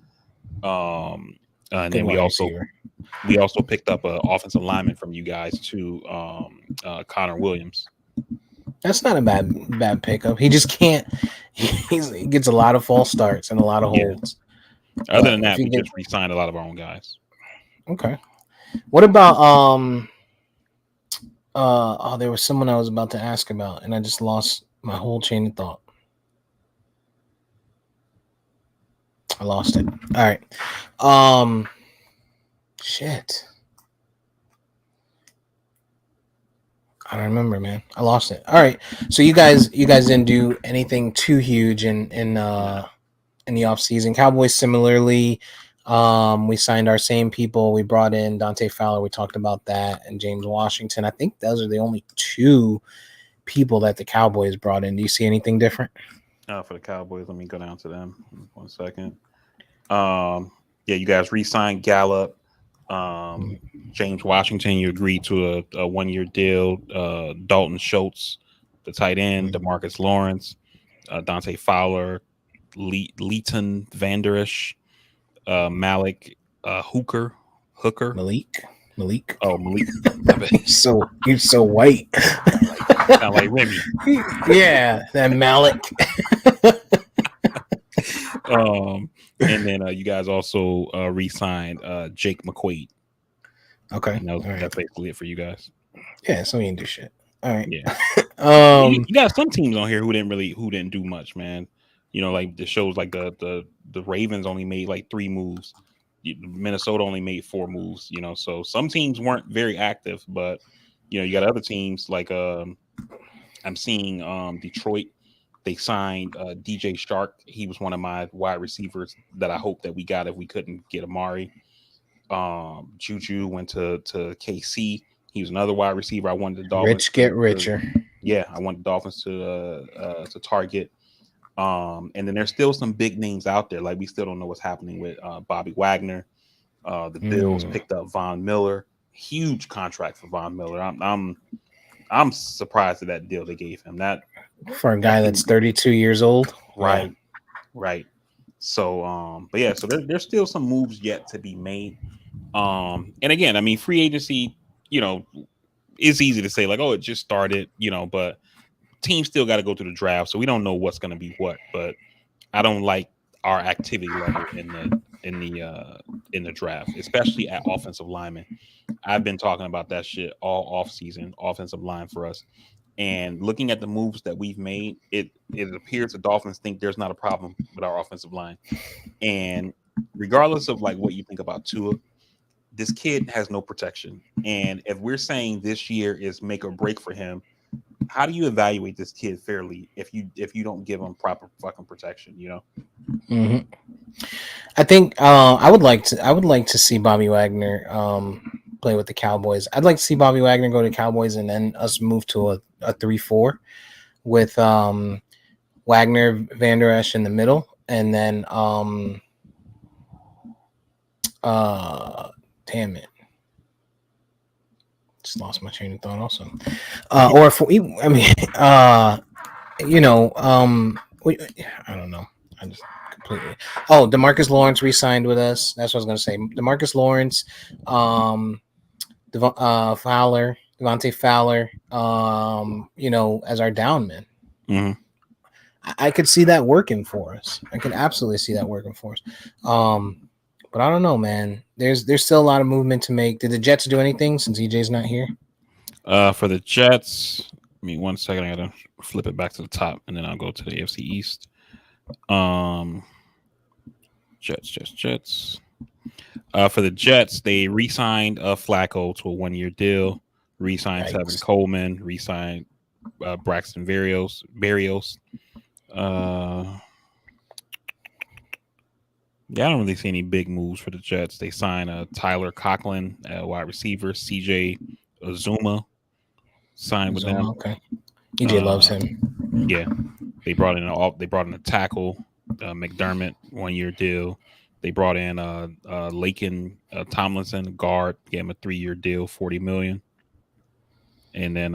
and then we also picked up an offensive lineman from you guys too, Connor Williams. That's not a bad pickup. He just can't. He gets a lot of false starts and a lot of holds. Other than that, we just re-signed a lot of our own guys. Okay. What about there was someone I was about to ask about, and I just lost my whole chain of thought. I lost it. All right. Shit. I don't remember, man. I lost it. All right. So you guys didn't do anything too huge in the off season. Cowboys similarly. We signed our same people. We brought in Dante Fowler. We talked about that, and James Washington. I think those are the only two people that the Cowboys brought in. Do you see anything different? For the Cowboys, let me go down to them 1 second. You guys re-signed Gallup. James Washington, you agreed to a 1-year deal. Dalton Schultz, the tight end, DeMarcus Lawrence, Dante Fowler, Leighton Vander Esch, Malik Hooker. Malik. Oh, Malik. You're so white. Sound like Remy. Yeah, that Malik. And then you guys also re-signed Jake McQuaid. Okay, that's basically it for you guys. Yeah, so you didn't do shit. All right. Yeah. You got some teams on here who didn't do much, man. Like the shows like the Ravens only made like 3 moves. Minnesota only made 4 moves. So some teams weren't very active, but you got other teams like I'm seeing Detroit. They signed DJ Shark. He was one of my wide receivers that I hope that we got if we couldn't get Amari. Juju went to KC. He was another wide receiver. I wanted the Dolphins. Rich get richer. I want the Dolphins to target. And then there's still some big names out there. Like we still don't know what's happening with Bobby Wagner. The Bills picked up Von Miller. Huge contract for Von Miller. I'm surprised at that deal they gave him. That for a guy that's 32 years old. Right. So so there's still some moves yet to be made. And again, I mean, free agency, it's easy to say like, oh, it just started, but teams still got to go through the draft, so we don't know what's going to be what. But I don't like our activity level in the draft, especially at offensive linemen. I've been talking about that shit all off season, offensive line for us. And looking at the moves that we've made, it appears the Dolphins think there's not a problem with our offensive line. And regardless of like what you think about Tua, this kid has no protection. And if we're saying this year is make or break for him, how do you evaluate this kid fairly if you don't give him proper fucking protection? Mm-hmm. I think I would like to see Bobby Wagner play with the Cowboys. I'd like to see Bobby Wagner go to Cowboys and then us move to a 3-4 with Wagner, Vander Esch in the middle, and then damn it. Just lost my train of thought also. Or if we, I mean, I don't know. I just completely. Oh, DeMarcus Lawrence re-signed with us. That's what I was going to say. DeMarcus Lawrence, Devontae Fowler, as our downman. Mm-hmm. I could see that working for us. I could absolutely see that working for us. But I don't know, man. There's still a lot of movement to make. Did the Jets do anything since EJ's not here? For the Jets, I mean, 1 second. I gotta flip it back to the top, and then I'll go to the AFC East. Jets. For the Jets, they re-signed Flacco to a 1-year deal. Re-signed Tevin Coleman. Re-signed Braxton Berrios. I don't really see any big moves for the Jets. They signed Tyler Conklin, wide receiver. CJ Uzomah signed with them. Okay, EJ loves him. Yeah, they brought in a tackle, McDermott, 1-year deal. They brought in Lakin Tomlinson, guard, gave him a 3-year deal, $40 million. And then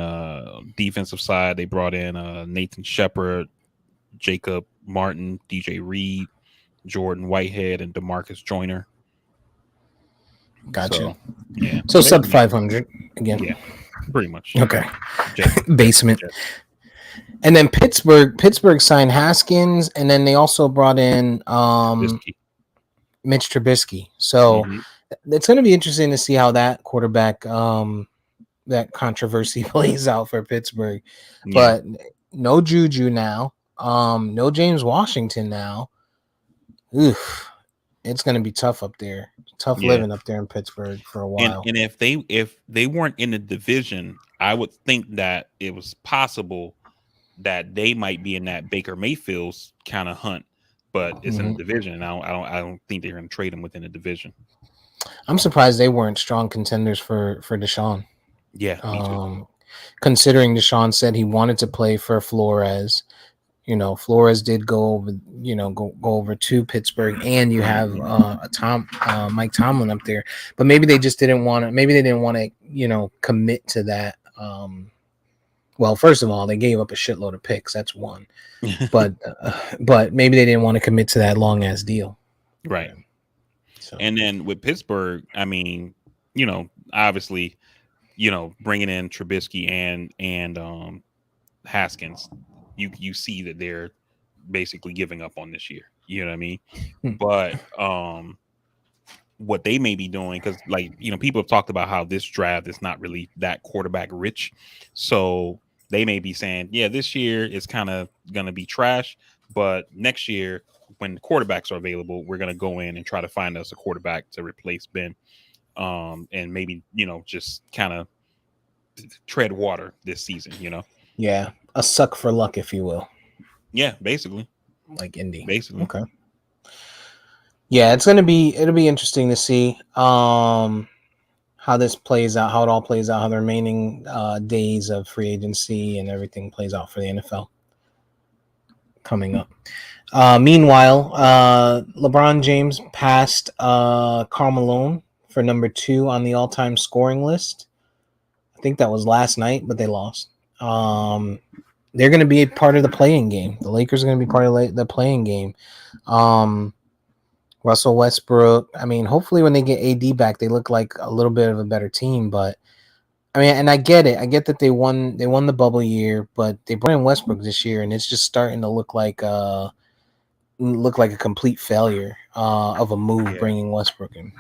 defensive side, they brought in Nathan Shepard, Jacob Martin, DJ Reed, Jordan Whitehead, and DeMarcus Joyner. Gotcha. So, yeah. So sub 500 again. Yeah, pretty much. Okay. Basement. And then Pittsburgh signed Haskins, and then they also brought in Mitch Trubisky. So it's going to be interesting to see how that quarterback that controversy plays out for Pittsburgh. Yeah. But no Juju now. No James Washington now. Oof. It's going to be tough up there. Tough living up there in Pittsburgh for a while. And if they weren't in the division, I would think that it was possible that they might be in that Baker Mayfield's kind of hunt, but it's in the division, and I don't think they're going to trade him within the division. I'm surprised they weren't strong contenders for Deshaun. Yeah, me too. Considering Deshaun said he wanted to play for Flores. You know, Flores did go over, go over to Pittsburgh, and you have Mike Tomlin up there. But maybe they just didn't want to. Maybe they didn't want to, commit to that. Well, first of all, they gave up a shitload of picks. That's one. but maybe they didn't want to commit to that long ass deal. Right. So. And then with Pittsburgh, I mean, obviously, bringing in Trubisky and Haskins. You see that they're basically giving up on this year. You know what I mean? But what they may be doing, because people have talked about how this draft is not really that quarterback rich. So they may be saying, yeah, this year is kind of going to be trash. But next year, when the quarterbacks are available, we're going to go in and try to find us a quarterback to replace Ben. And maybe, just kind of tread water this season, Yeah. A suck for luck, if you will. Yeah, basically. Like Indy. Basically. Okay. Yeah, it'll be interesting to see how this plays out, how it all plays out, how the remaining days of free agency and everything plays out for the NFL coming up. Meanwhile, LeBron James passed Karl Malone for number 2 on the all-time scoring list. I think that was last night, but they lost. They're going to be a part of the playing game. The Lakers are going to be part of the playing game. Russell Westbrook. I mean, hopefully when they get AD back, they look like a little bit of a better team. But I mean, and I get it. I get that they won the bubble year, but they brought in Westbrook this year, and it's just starting to look like a complete failure of a move bringing Westbrook in.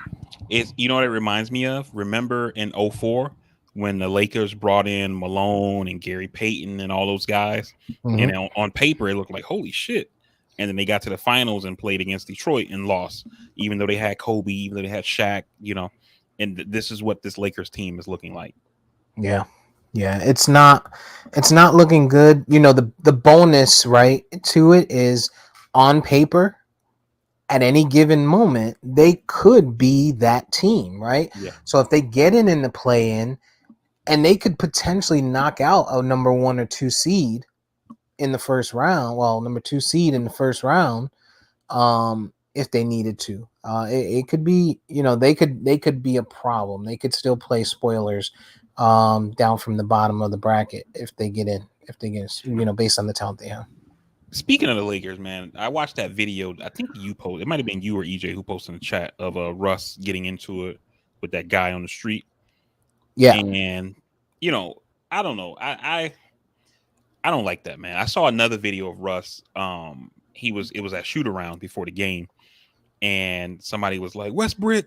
You know what it reminds me of? Remember in 2004 when the Lakers brought in Malone and Gary Payton and all those guys, and on paper it looked like holy shit. And then they got to the finals and played against Detroit and lost, even though they had Kobe, even though they had Shaq, and this is what this Lakers team is looking like. Yeah. It's not looking good. The bonus, right, to it is on paper at any given moment, they could be that team, right? Yeah. So if they get in the play-in, and they could potentially knock out a number 1 or 2 seed in the first round. Well, number 2 seed in the first round, if they needed to. It could be, they could be a problem. They could still play spoilers down from the bottom of the bracket if they get in. Based on the talent they have. Speaking of the Lakers, man, I watched that video. I think you posted. It might have been you or EJ who posted in the chat of Russ getting into it with that guy on the street. Yeah, and I don't know. I don't like that, man. I saw another video of Russ. It was at shoot around before the game, and somebody was like Westbrook.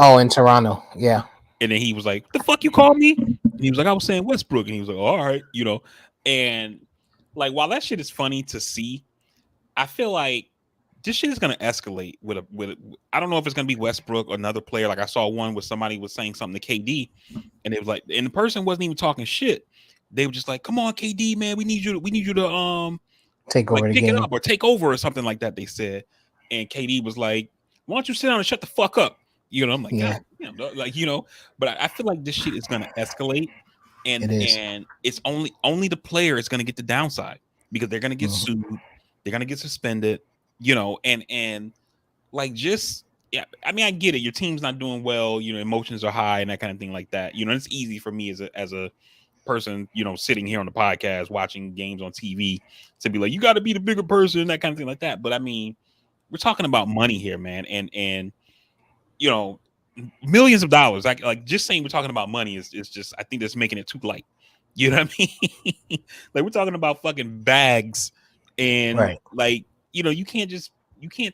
Oh, in Toronto, yeah. And then he was like, "The fuck you called me?" And he was like, "I was saying Westbrook," and he was like, "All right, And like, while that shit is funny to see, I feel like this shit is gonna escalate with I don't know if it's gonna be Westbrook or another player. Like I saw one where somebody was saying something to KD, and it was like, and the person wasn't even talking shit. They were just like, "Come on, KD, man, we need you to take over, pick it up or take over or something like that." They said, and KD was like, "Why don't you sit down and shut the fuck up?" I'm like, yeah. God, but I feel like this shit is gonna escalate, and it's only the player is gonna get the downside because they're gonna get sued, they're gonna get suspended. And like just yeah, I mean, I get it. Your team's not doing well. You know, emotions are high and that kind of thing like that. You know, it's easy for me as a person, you know, sitting here on the podcast watching games on TV to be like, you got to be the bigger person, that kind of thing like that. But I mean, we're talking about money here, man, and you know, millions of dollars. Like just saying we're talking about money is just, I think that's making it too light. You know what I mean? Like we're talking about fucking bags, and like, you know, you can't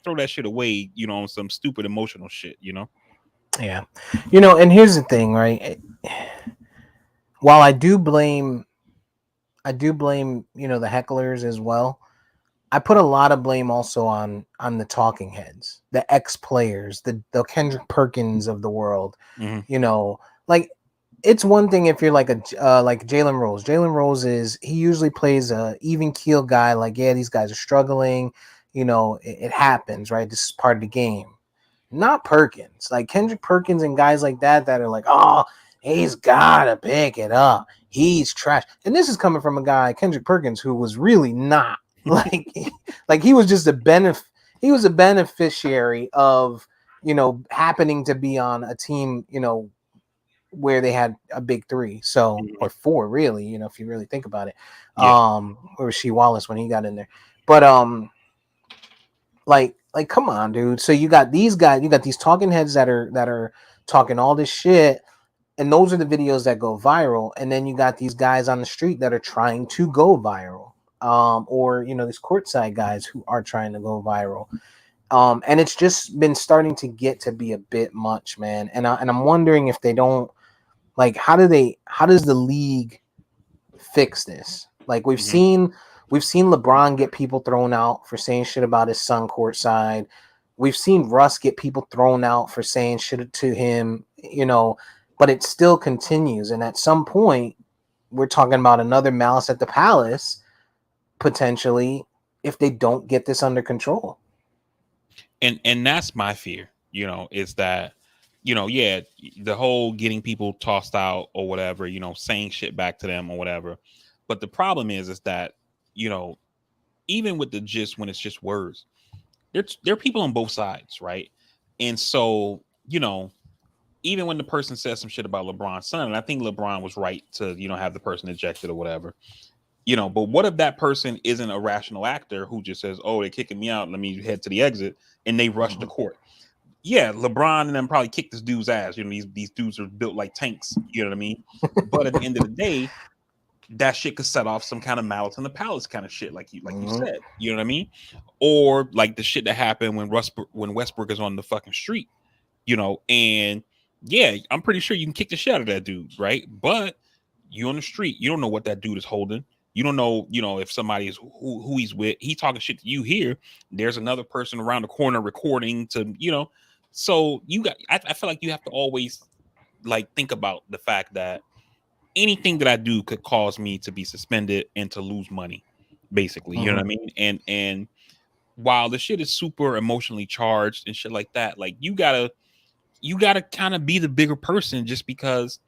throw that shit away, you know, on some stupid emotional shit, you know? Yeah. You know, and here's the thing, right? While I do blame, you know, the hecklers as well, I put a lot of blame also on the talking heads, the ex-players, the Kendrick Perkins of the world. Mm-hmm. You know, like, it's one thing if you're like like Jalen Rose. Jalen Rose he usually plays a even keel guy. Like, yeah, these guys are struggling. You know, it happens, right? This is part of the game. Not Perkins. Like Kendrick Perkins and guys like that are like, oh, he's gotta pick it up. He's trash. And this is coming from a guy, Kendrick Perkins, who was really not like he was just he was a beneficiary of, you know, happening to be on a team, you know, where they had a big three, so, or four, really, you know, if you really think about it. Or Rasheed Wallace when he got in there. But like come on, dude. So you got these guys, you got these talking heads that are talking all this shit, and those are the videos that go viral. And then you got these guys on the street that are trying to go viral. Or, you know, these courtside guys who are trying to go viral. And it's just been starting to get to be a bit much, man. And I'm wondering if they don't, like, how does the league fix this? Like, we've seen LeBron get people thrown out for saying shit about his son courtside. We've seen Russ get people thrown out for saying shit to him, you know, but it still continues. And at some point, we're talking about another Malice at the Palace, potentially, if they don't get this under control. And that's my fear, you know, is that, you know, yeah, the whole getting people tossed out or whatever, you know, saying shit back to them or whatever. But the problem is that, you know, even with the gist, when it's just words, there are people on both sides, right? And so, you know, even when the person says some shit about LeBron's son, and I think LeBron was right to, you know, have the person ejected or whatever, you know, but what if that person isn't a rational actor who just says, oh, they're kicking me out, let me head to the exit, and they rush to court? Yeah, LeBron and them probably kicked this dude's ass. You know, these dudes are built like tanks. You know what I mean? But at the end of the day, that shit could set off some kind of Malice in the Palace kind of shit, like you said. You know what I mean? Or like the shit that happened when Westbrook is on the fucking street. You know, and yeah, I'm pretty sure you can kick the shit out of that dude, right? But you on the street, you don't know what that dude is holding. You don't know, you know, if somebody is who he's with. He talking shit to you here. There's another person around the corner recording to, you know. So I feel like you have to always like think about the fact that anything that I do could cause me to be suspended and to lose money, basically. You know what I mean? And while the shit is super emotionally charged and shit like that, like you gotta kind of be the bigger person, just because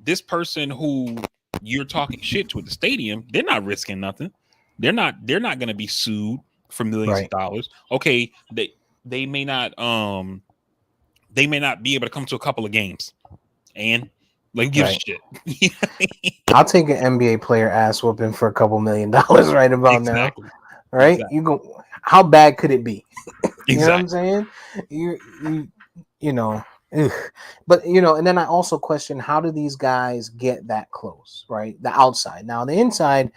this person who you're talking shit to at the stadium, they're not risking nothing. They're not going to be sued for millions of dollars. Okay, they may not be able to come to a couple of games, and like give shit. I'll take an NBA player ass whooping for a couple $1 million right about now. Right? Exactly. You go. How bad could it be? You know what I'm saying? You know. Ugh. But, you know, and then I also question, how do these guys get that close, right? The outside. Now, the inside,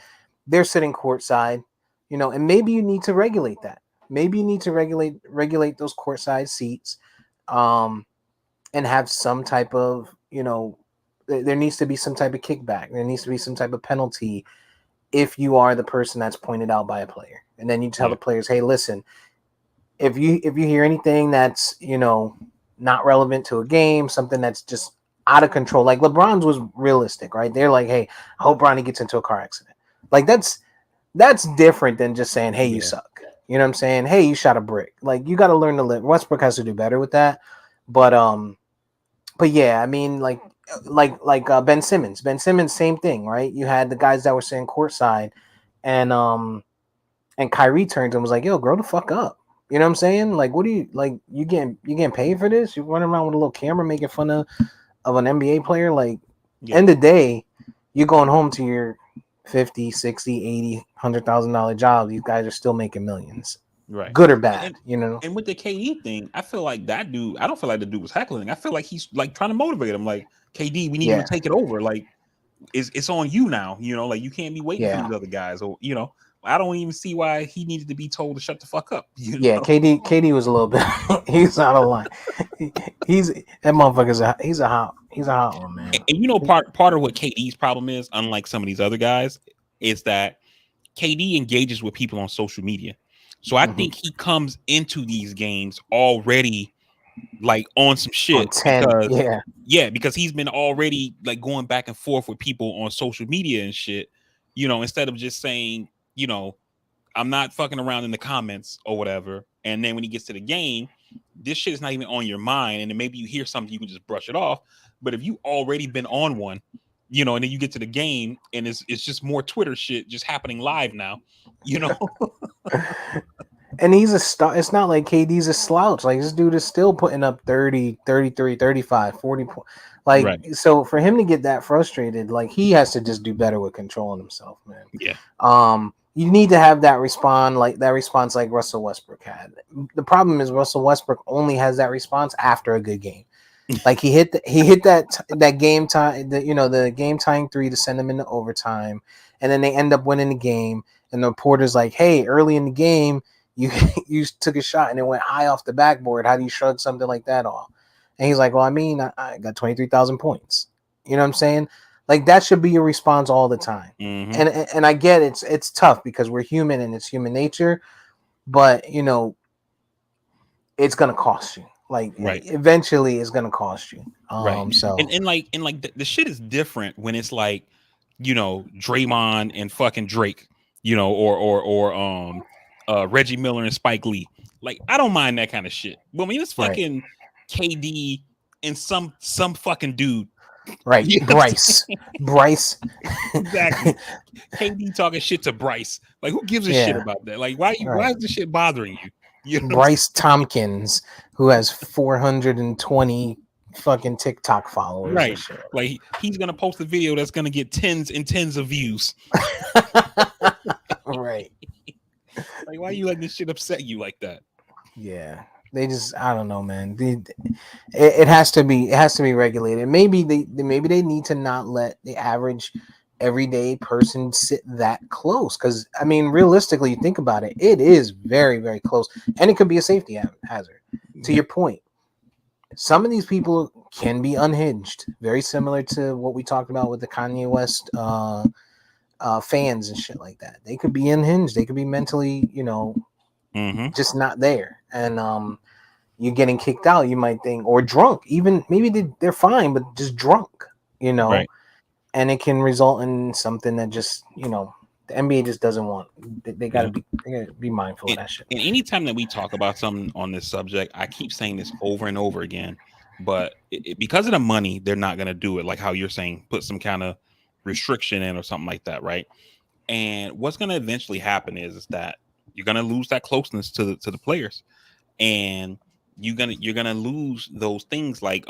they're sitting courtside, you know, and maybe you need to regulate that. Maybe you need to regulate those courtside seats, and have some type of, you know, there needs to be some type of kickback. There needs to be some type of penalty if you are the person that's pointed out by a player. And then you tell the players, hey, listen, if you hear anything that's, you know, not relevant to a game, something that's just out of control. Like LeBron's was realistic, right? They're like, hey, I hope Bronny gets into a car accident. Like that's different than just saying, hey, you suck. You know what I'm saying? Hey, you shot a brick. Like, you got to learn to live. Westbrook has to do better with that. But yeah, I mean, like Ben Simmons. Ben Simmons, same thing, right? You had the guys that were sitting courtside, and Kyrie turned and was like, yo, grow the fuck up. You know what I'm saying? Like, what do you like? You getting paid for this? You running around with a little camera making fun of an NBA player? Like, end of the day, you're going home to your 50, 60, 80, $100,000 job. These guys are still making millions. Right. Good or bad, you know? And with the KD thing, I feel like that dude, I don't feel like the dude was heckling. I feel like he's like trying to motivate him. Like, KD, we need you to take it over. Like, it's on you now, you know, like you can't be waiting for these other guys. Or, you know, I don't even see why he needed to be told to shut the fuck up. You know? KD was a little bit he's out of line. He's that motherfucker's he's a hot one, man. And you know, part of what KD's problem is, unlike some of these other guys, is that KD engages with people on social media. So I think he comes into these games already like on some shit because he's been already like going back and forth with people on social media and shit, you know, instead of just saying, you know, I'm not fucking around in the comments or whatever. And then when he gets to the game, this shit is not even on your mind. And then maybe you hear something, you can just brush it off. But if you already been on one, you know, and then you get to the game and it's just more Twitter shit just happening live now, you know. And he's a star. It's not like KD's a slouch. Like, this dude is still putting up 30, 33, 35, 40 points. Like, so for him to get that frustrated, like, he has to just do better with controlling himself, man. Yeah. You need to have that response like Russell Westbrook had. The problem is Russell Westbrook only has that response after a good game. Like, he hit that game time, the game tying three to send them into overtime, and then they end up winning the game. And the reporter's like, "Hey, early in the game, you took a shot and it went high off the backboard. How do you shrug something like that off?" And he's like, "Well, I mean, I got 23,000 points." You know what I'm saying? Like, that should be your response all the time. And I get it's tough because we're human and it's human nature, but you know, it's gonna cost you. Like, eventually, it's gonna cost you. So and the shit is different when it's like, you know, Draymond and fucking Drake, you know, or Reggie Miller and Spike Lee. Like, I don't mind that kind of shit. But when it's fucking KD and some fucking dude, right? You know Bryce, exactly. KD talking shit to Bryce. Like, who gives a shit about that? Like, why is this shit bothering you? You know, Bryce Tompkins, who has 420 fucking TikTok followers, right? Like, he's gonna post a video that's gonna get tens and tens of views, right? Like, why are you letting this shit upset you like that? Yeah, they just, I don't know, man. It has to be regulated. Maybe they need to not let the average everyday person sit that close, because I mean, realistically, you think about it, it is very, very close, and it could be a safety hazard. To your point, some of these people can be unhinged, very similar to what we talked about with the Kanye West fans and shit like that. They could be unhinged. They could be mentally, you know, just not there. And you're getting kicked out, you might think, or drunk. Even maybe they're fine, but just drunk, you know. Right. And it can result in something that just, you know, the NBA just doesn't want. They gotta be mindful of that shit. And anytime that we talk about something on this subject, I keep saying this over and over again. But because of the money, they're not gonna do it. Like how you're saying, put some kind of restriction in or something like that, right? And what's gonna eventually happen is that you're gonna lose that closeness to the players, and you're gonna lose those things like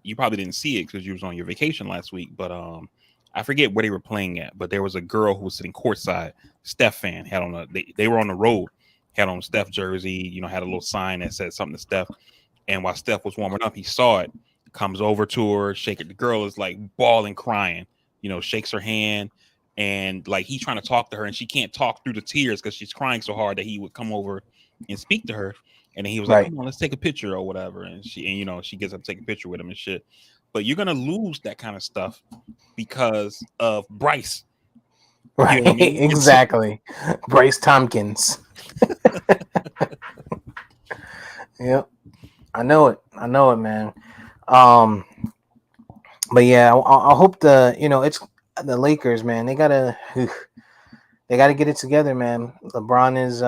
you probably didn't see it because you was on your vacation last week, but I forget where they were playing at, but there was a girl who was sitting courtside, Steph fan, had on they were on the road, had on a Steph jersey, you know, had a little sign that said something to Steph. And while Steph was warming up, he saw it, comes over to her, shake it. The girl is like bawling, crying, you know, shakes her hand, and like he's trying to talk to her, and she can't talk through the tears because she's crying so hard that he would come over and speak to her. And then he was like, "Come on, let's take a picture or whatever." And you know, she gets up to take a picture with him and shit. But you're gonna lose that kind of stuff because of Bryce. Right. You know what I mean? Exactly. Bryce Tompkins. Yep. I know it, man. But yeah, I hope it's the Lakers, man. They gotta get it together, man. LeBron is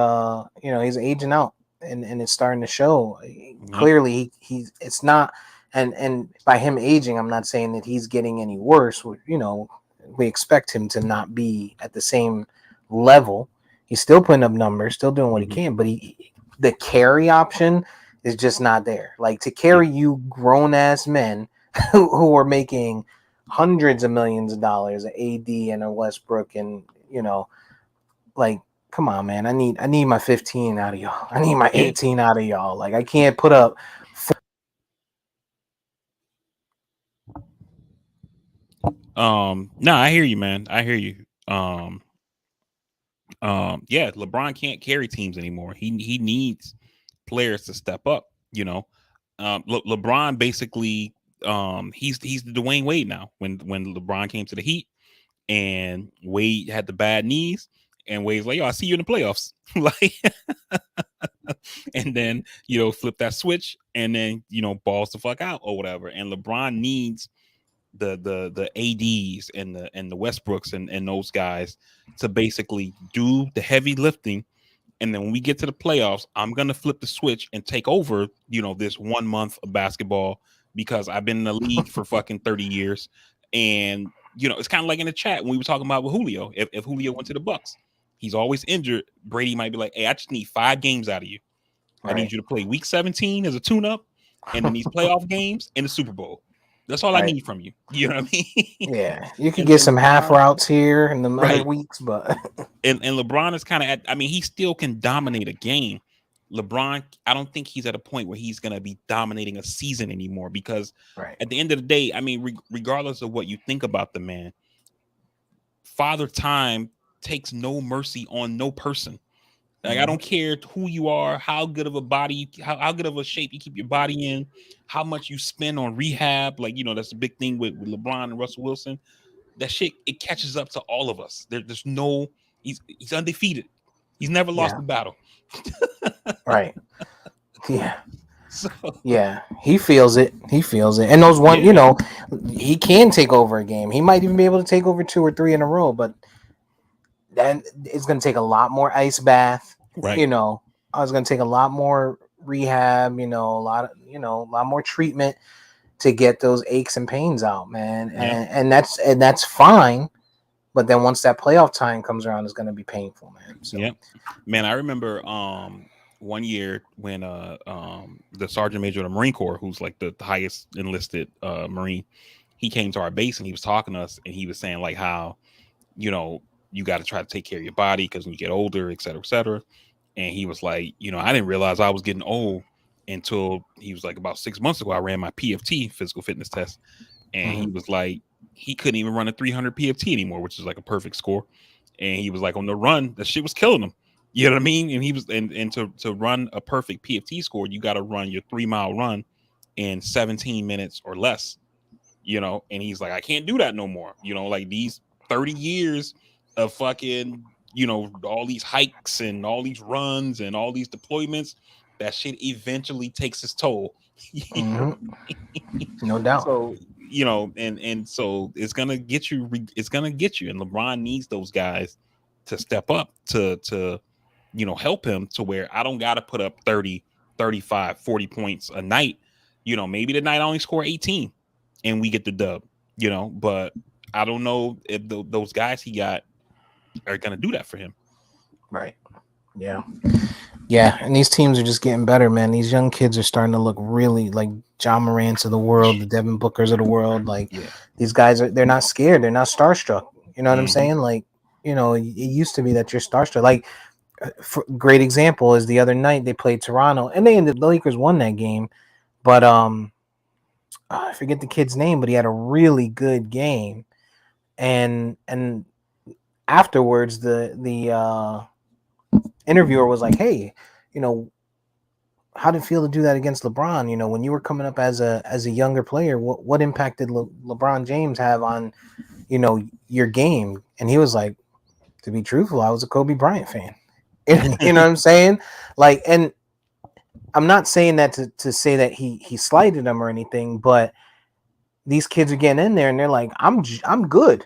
he's aging out. And it's starting to show. Clearly it's not, and by him aging, I'm not saying that he's getting any worse. You know, we expect him to not be at the same level. He's still putting up numbers, still doing what he can, but the carry option is just not there. Like to carry you grown ass men who are making hundreds of millions of dollars, an AD and a Westbrook, and like, come on, man. I need my 15 out of y'all. I need my 18 out of y'all. Like I can't put up. No, I hear you, man. I hear you. Yeah, LeBron can't carry teams anymore. He needs players to step up. LeBron basically, he's the Dwayne Wade now. When LeBron came to the Heat, and Wade had the bad knees, and Wade's like, "Yo, I see you in the playoffs," like, and then flip that switch, and then balls the fuck out or whatever. And LeBron needs the ADs and the Westbrooks and those guys to basically do the heavy lifting. And then when we get to the playoffs, I'm gonna flip the switch and take over, this 1 month of basketball, because I've been in the league for fucking 30 years. And it's kind of like in the chat when we were talking about with Julio. If Julio went to the Bucks, he's always injured. Brady might be like, "Hey, I just need 5 games out of you. I need you to play week 17 as a tune-up, and then these playoff games in the Super Bowl. That's all I need from you." You know what I mean? Yeah, you can get some half routes here in the other weeks, but and LeBron is kind of he still can dominate a game. LeBron, I don't think he's at a point where he's going to be dominating a season anymore, because at the end of the day, regardless of what you think about the man, Father Time takes no mercy on no person. Like, I don't care who you are, how good of a body, how good of a shape you keep your body in, how much you spend on rehab. Like, that's a big thing with LeBron and Russell Wilson. That shit, it catches up to all of us. There's no, he's undefeated. He's never lost a battle. Right. Yeah. Yeah, he feels it. And those one, he can take over a game. He might even be able to take over 2 or 3 in a row, but then it's going to take a lot more ice bath. Right. I was going to take a lot more rehab, a lot more treatment to get those aches and pains out, man. And that's fine. But then once that playoff time comes around, it's going to be painful, man. So. Yeah, man. I remember one year when the Sergeant Major of the Marine Corps, who's like the highest enlisted Marine, he came to our base and he was talking to us, and he was saying like how, you got to try to take care of your body because when you get older, et cetera, et cetera. And he was like, I didn't realize I was getting old until he was like about 6 months ago. I ran my PFT, physical fitness test, and he was like, he couldn't even run a 300 PFT anymore, which is like a perfect score. And he was like, on the run, that shit was killing him. You know what I mean? And he was, and to run a perfect PFT score, you got to run your 3-mile run in 17 minutes or less. And he's like, I can't do that no more. Like these 30 years of fucking, all these hikes and all these runs and all these deployments, that shit eventually takes its toll. No doubt. So, and so it's gonna get you. It's gonna get you. And LeBron needs those guys to step up to help him to where I don't got to put up 30, 35, 40 points a night. Maybe the night I only score 18 and we get the dub. But I don't know if those guys he got are gonna do that for him. Right. Yeah. Yeah, and these teams are just getting better, man. These young kids are starting to look really like John Morants of the world, the Devin Bookers of the world. Like these guys they're not scared. They're not starstruck. You know what I'm saying? Like, it used to be that you're starstruck. Like, great example is the other night they played Toronto, and the Lakers won that game. But I forget the kid's name, but he had a really good game. And afterwards, the interviewer was like, "Hey, how did it feel to do that against LeBron? When you were coming up as a younger player, what impact did LeBron James have on, your game?" And he was like, "To be truthful, I was a Kobe Bryant fan." You know what I'm saying? Like, and I'm not saying that to say that he slighted them or anything, but these kids are getting in there and they're like, I'm good.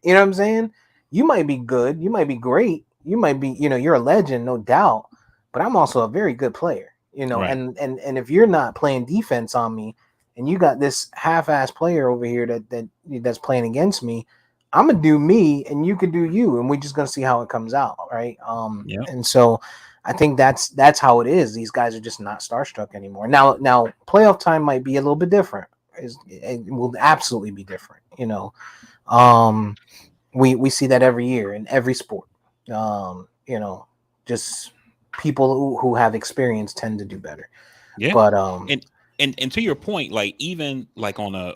You know what I'm saying? You might be good, you might be great, you might be, you're a legend, no doubt, but I'm also a very good player, Right. and if you're not playing defense on me and you got this half-ass player over here that's playing against me, I'm gonna do me and you could do you, and we're just gonna see how it comes out, right? And so I think that's how it is. These guys are just not starstruck anymore. Now playoff time might be a little bit different. It will absolutely be different. We see that every year in every sport. Just people who have experience tend to do better. Yeah. But and to your point, like even like on a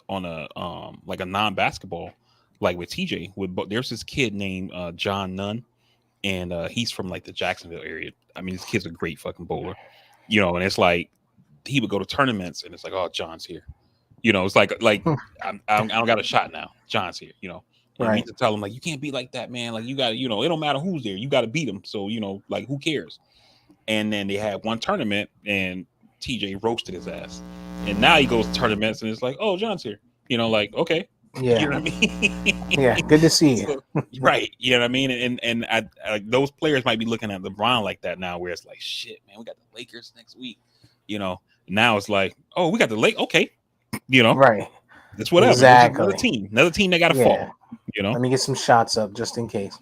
like a non-basketball, like with TJ, there's this kid named John Nunn, and he's from like the Jacksonville area. I mean, this kid's a great fucking bowler, and it's like he would go to tournaments and it's like, oh, John's here. It's like I don't got a shot now. John's here, And right. we to tell him like, you can't be like that, man. Like you got, it don't matter who's there. You got to beat him. So, like who cares? And then they had one tournament and TJ roasted his ass. And now he goes to tournaments and it's like, oh, John's here. Like, okay. Yeah. You know what I mean? Yeah. Good to see you. So, right. You know what I mean? And I like those players might be looking at LeBron like that now, where it's like, shit, man, we got the Lakers next week. Now it's like, oh, we got the Lakers. Okay. Right. It's whatever. Exactly. Another team that got to fall. Let me get some shots up just in case.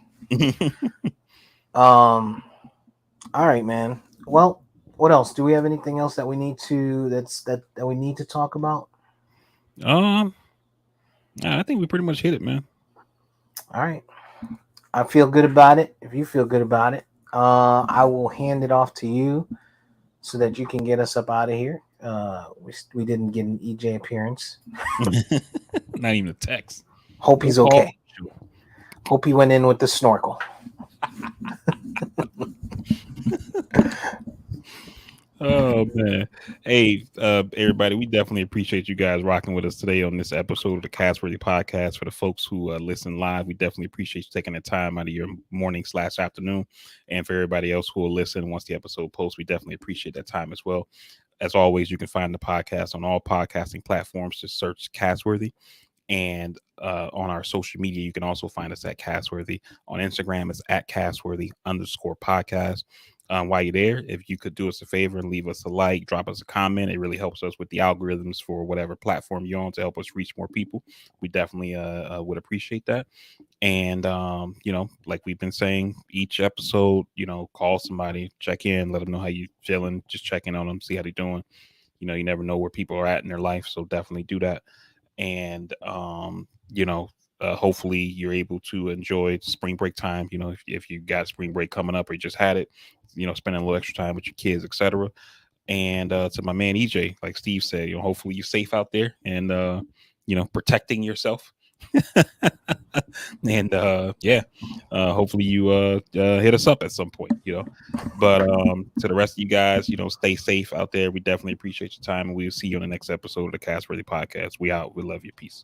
All right, man. Well, what else? Do we have anything else that we need to that we need to talk about? I think we pretty much hit it, man. All right. I feel good about it. If you feel good about it, I will hand it off to you so that you can get us up out of here. We didn't get an EJ appearance. Not even a text. Hope he's okay. Hope he went in with the snorkel. Oh man. Hey, everybody, we definitely appreciate you guys rocking with us today on this episode of the Castworthy Podcast. For the folks who listen live, we definitely appreciate you taking the time out of your morning/afternoon. And for everybody else who will listen once the episode posts, we definitely appreciate that time as well. As always, you can find the podcast on all podcasting platforms. Just search Castworthy. And on our social media, you can also find us at Castworthy. On Instagram, it's at Castworthy_podcast. While you're there, if you could do us a favor and leave us a like, drop us a comment, it really helps us with the algorithms for whatever platform you're on to help us reach more people. We definitely would appreciate that. And, like we've been saying, each episode, call somebody, check in, let them know how you feeling, just check in on them, see how they're doing. You never know where people are at in their life, so definitely do that. And, hopefully you're able to enjoy spring break time. If you got spring break coming up or you just had it, spending a little extra time with your kids, etc. And to my man EJ, like Steve said, hopefully you're safe out there and protecting yourself. And hopefully you hit us up at some point. But to the rest of you guys, stay safe out there. We definitely appreciate your time, and we'll see you on the next episode of the Castworthy Podcast. We out. We love you. Peace.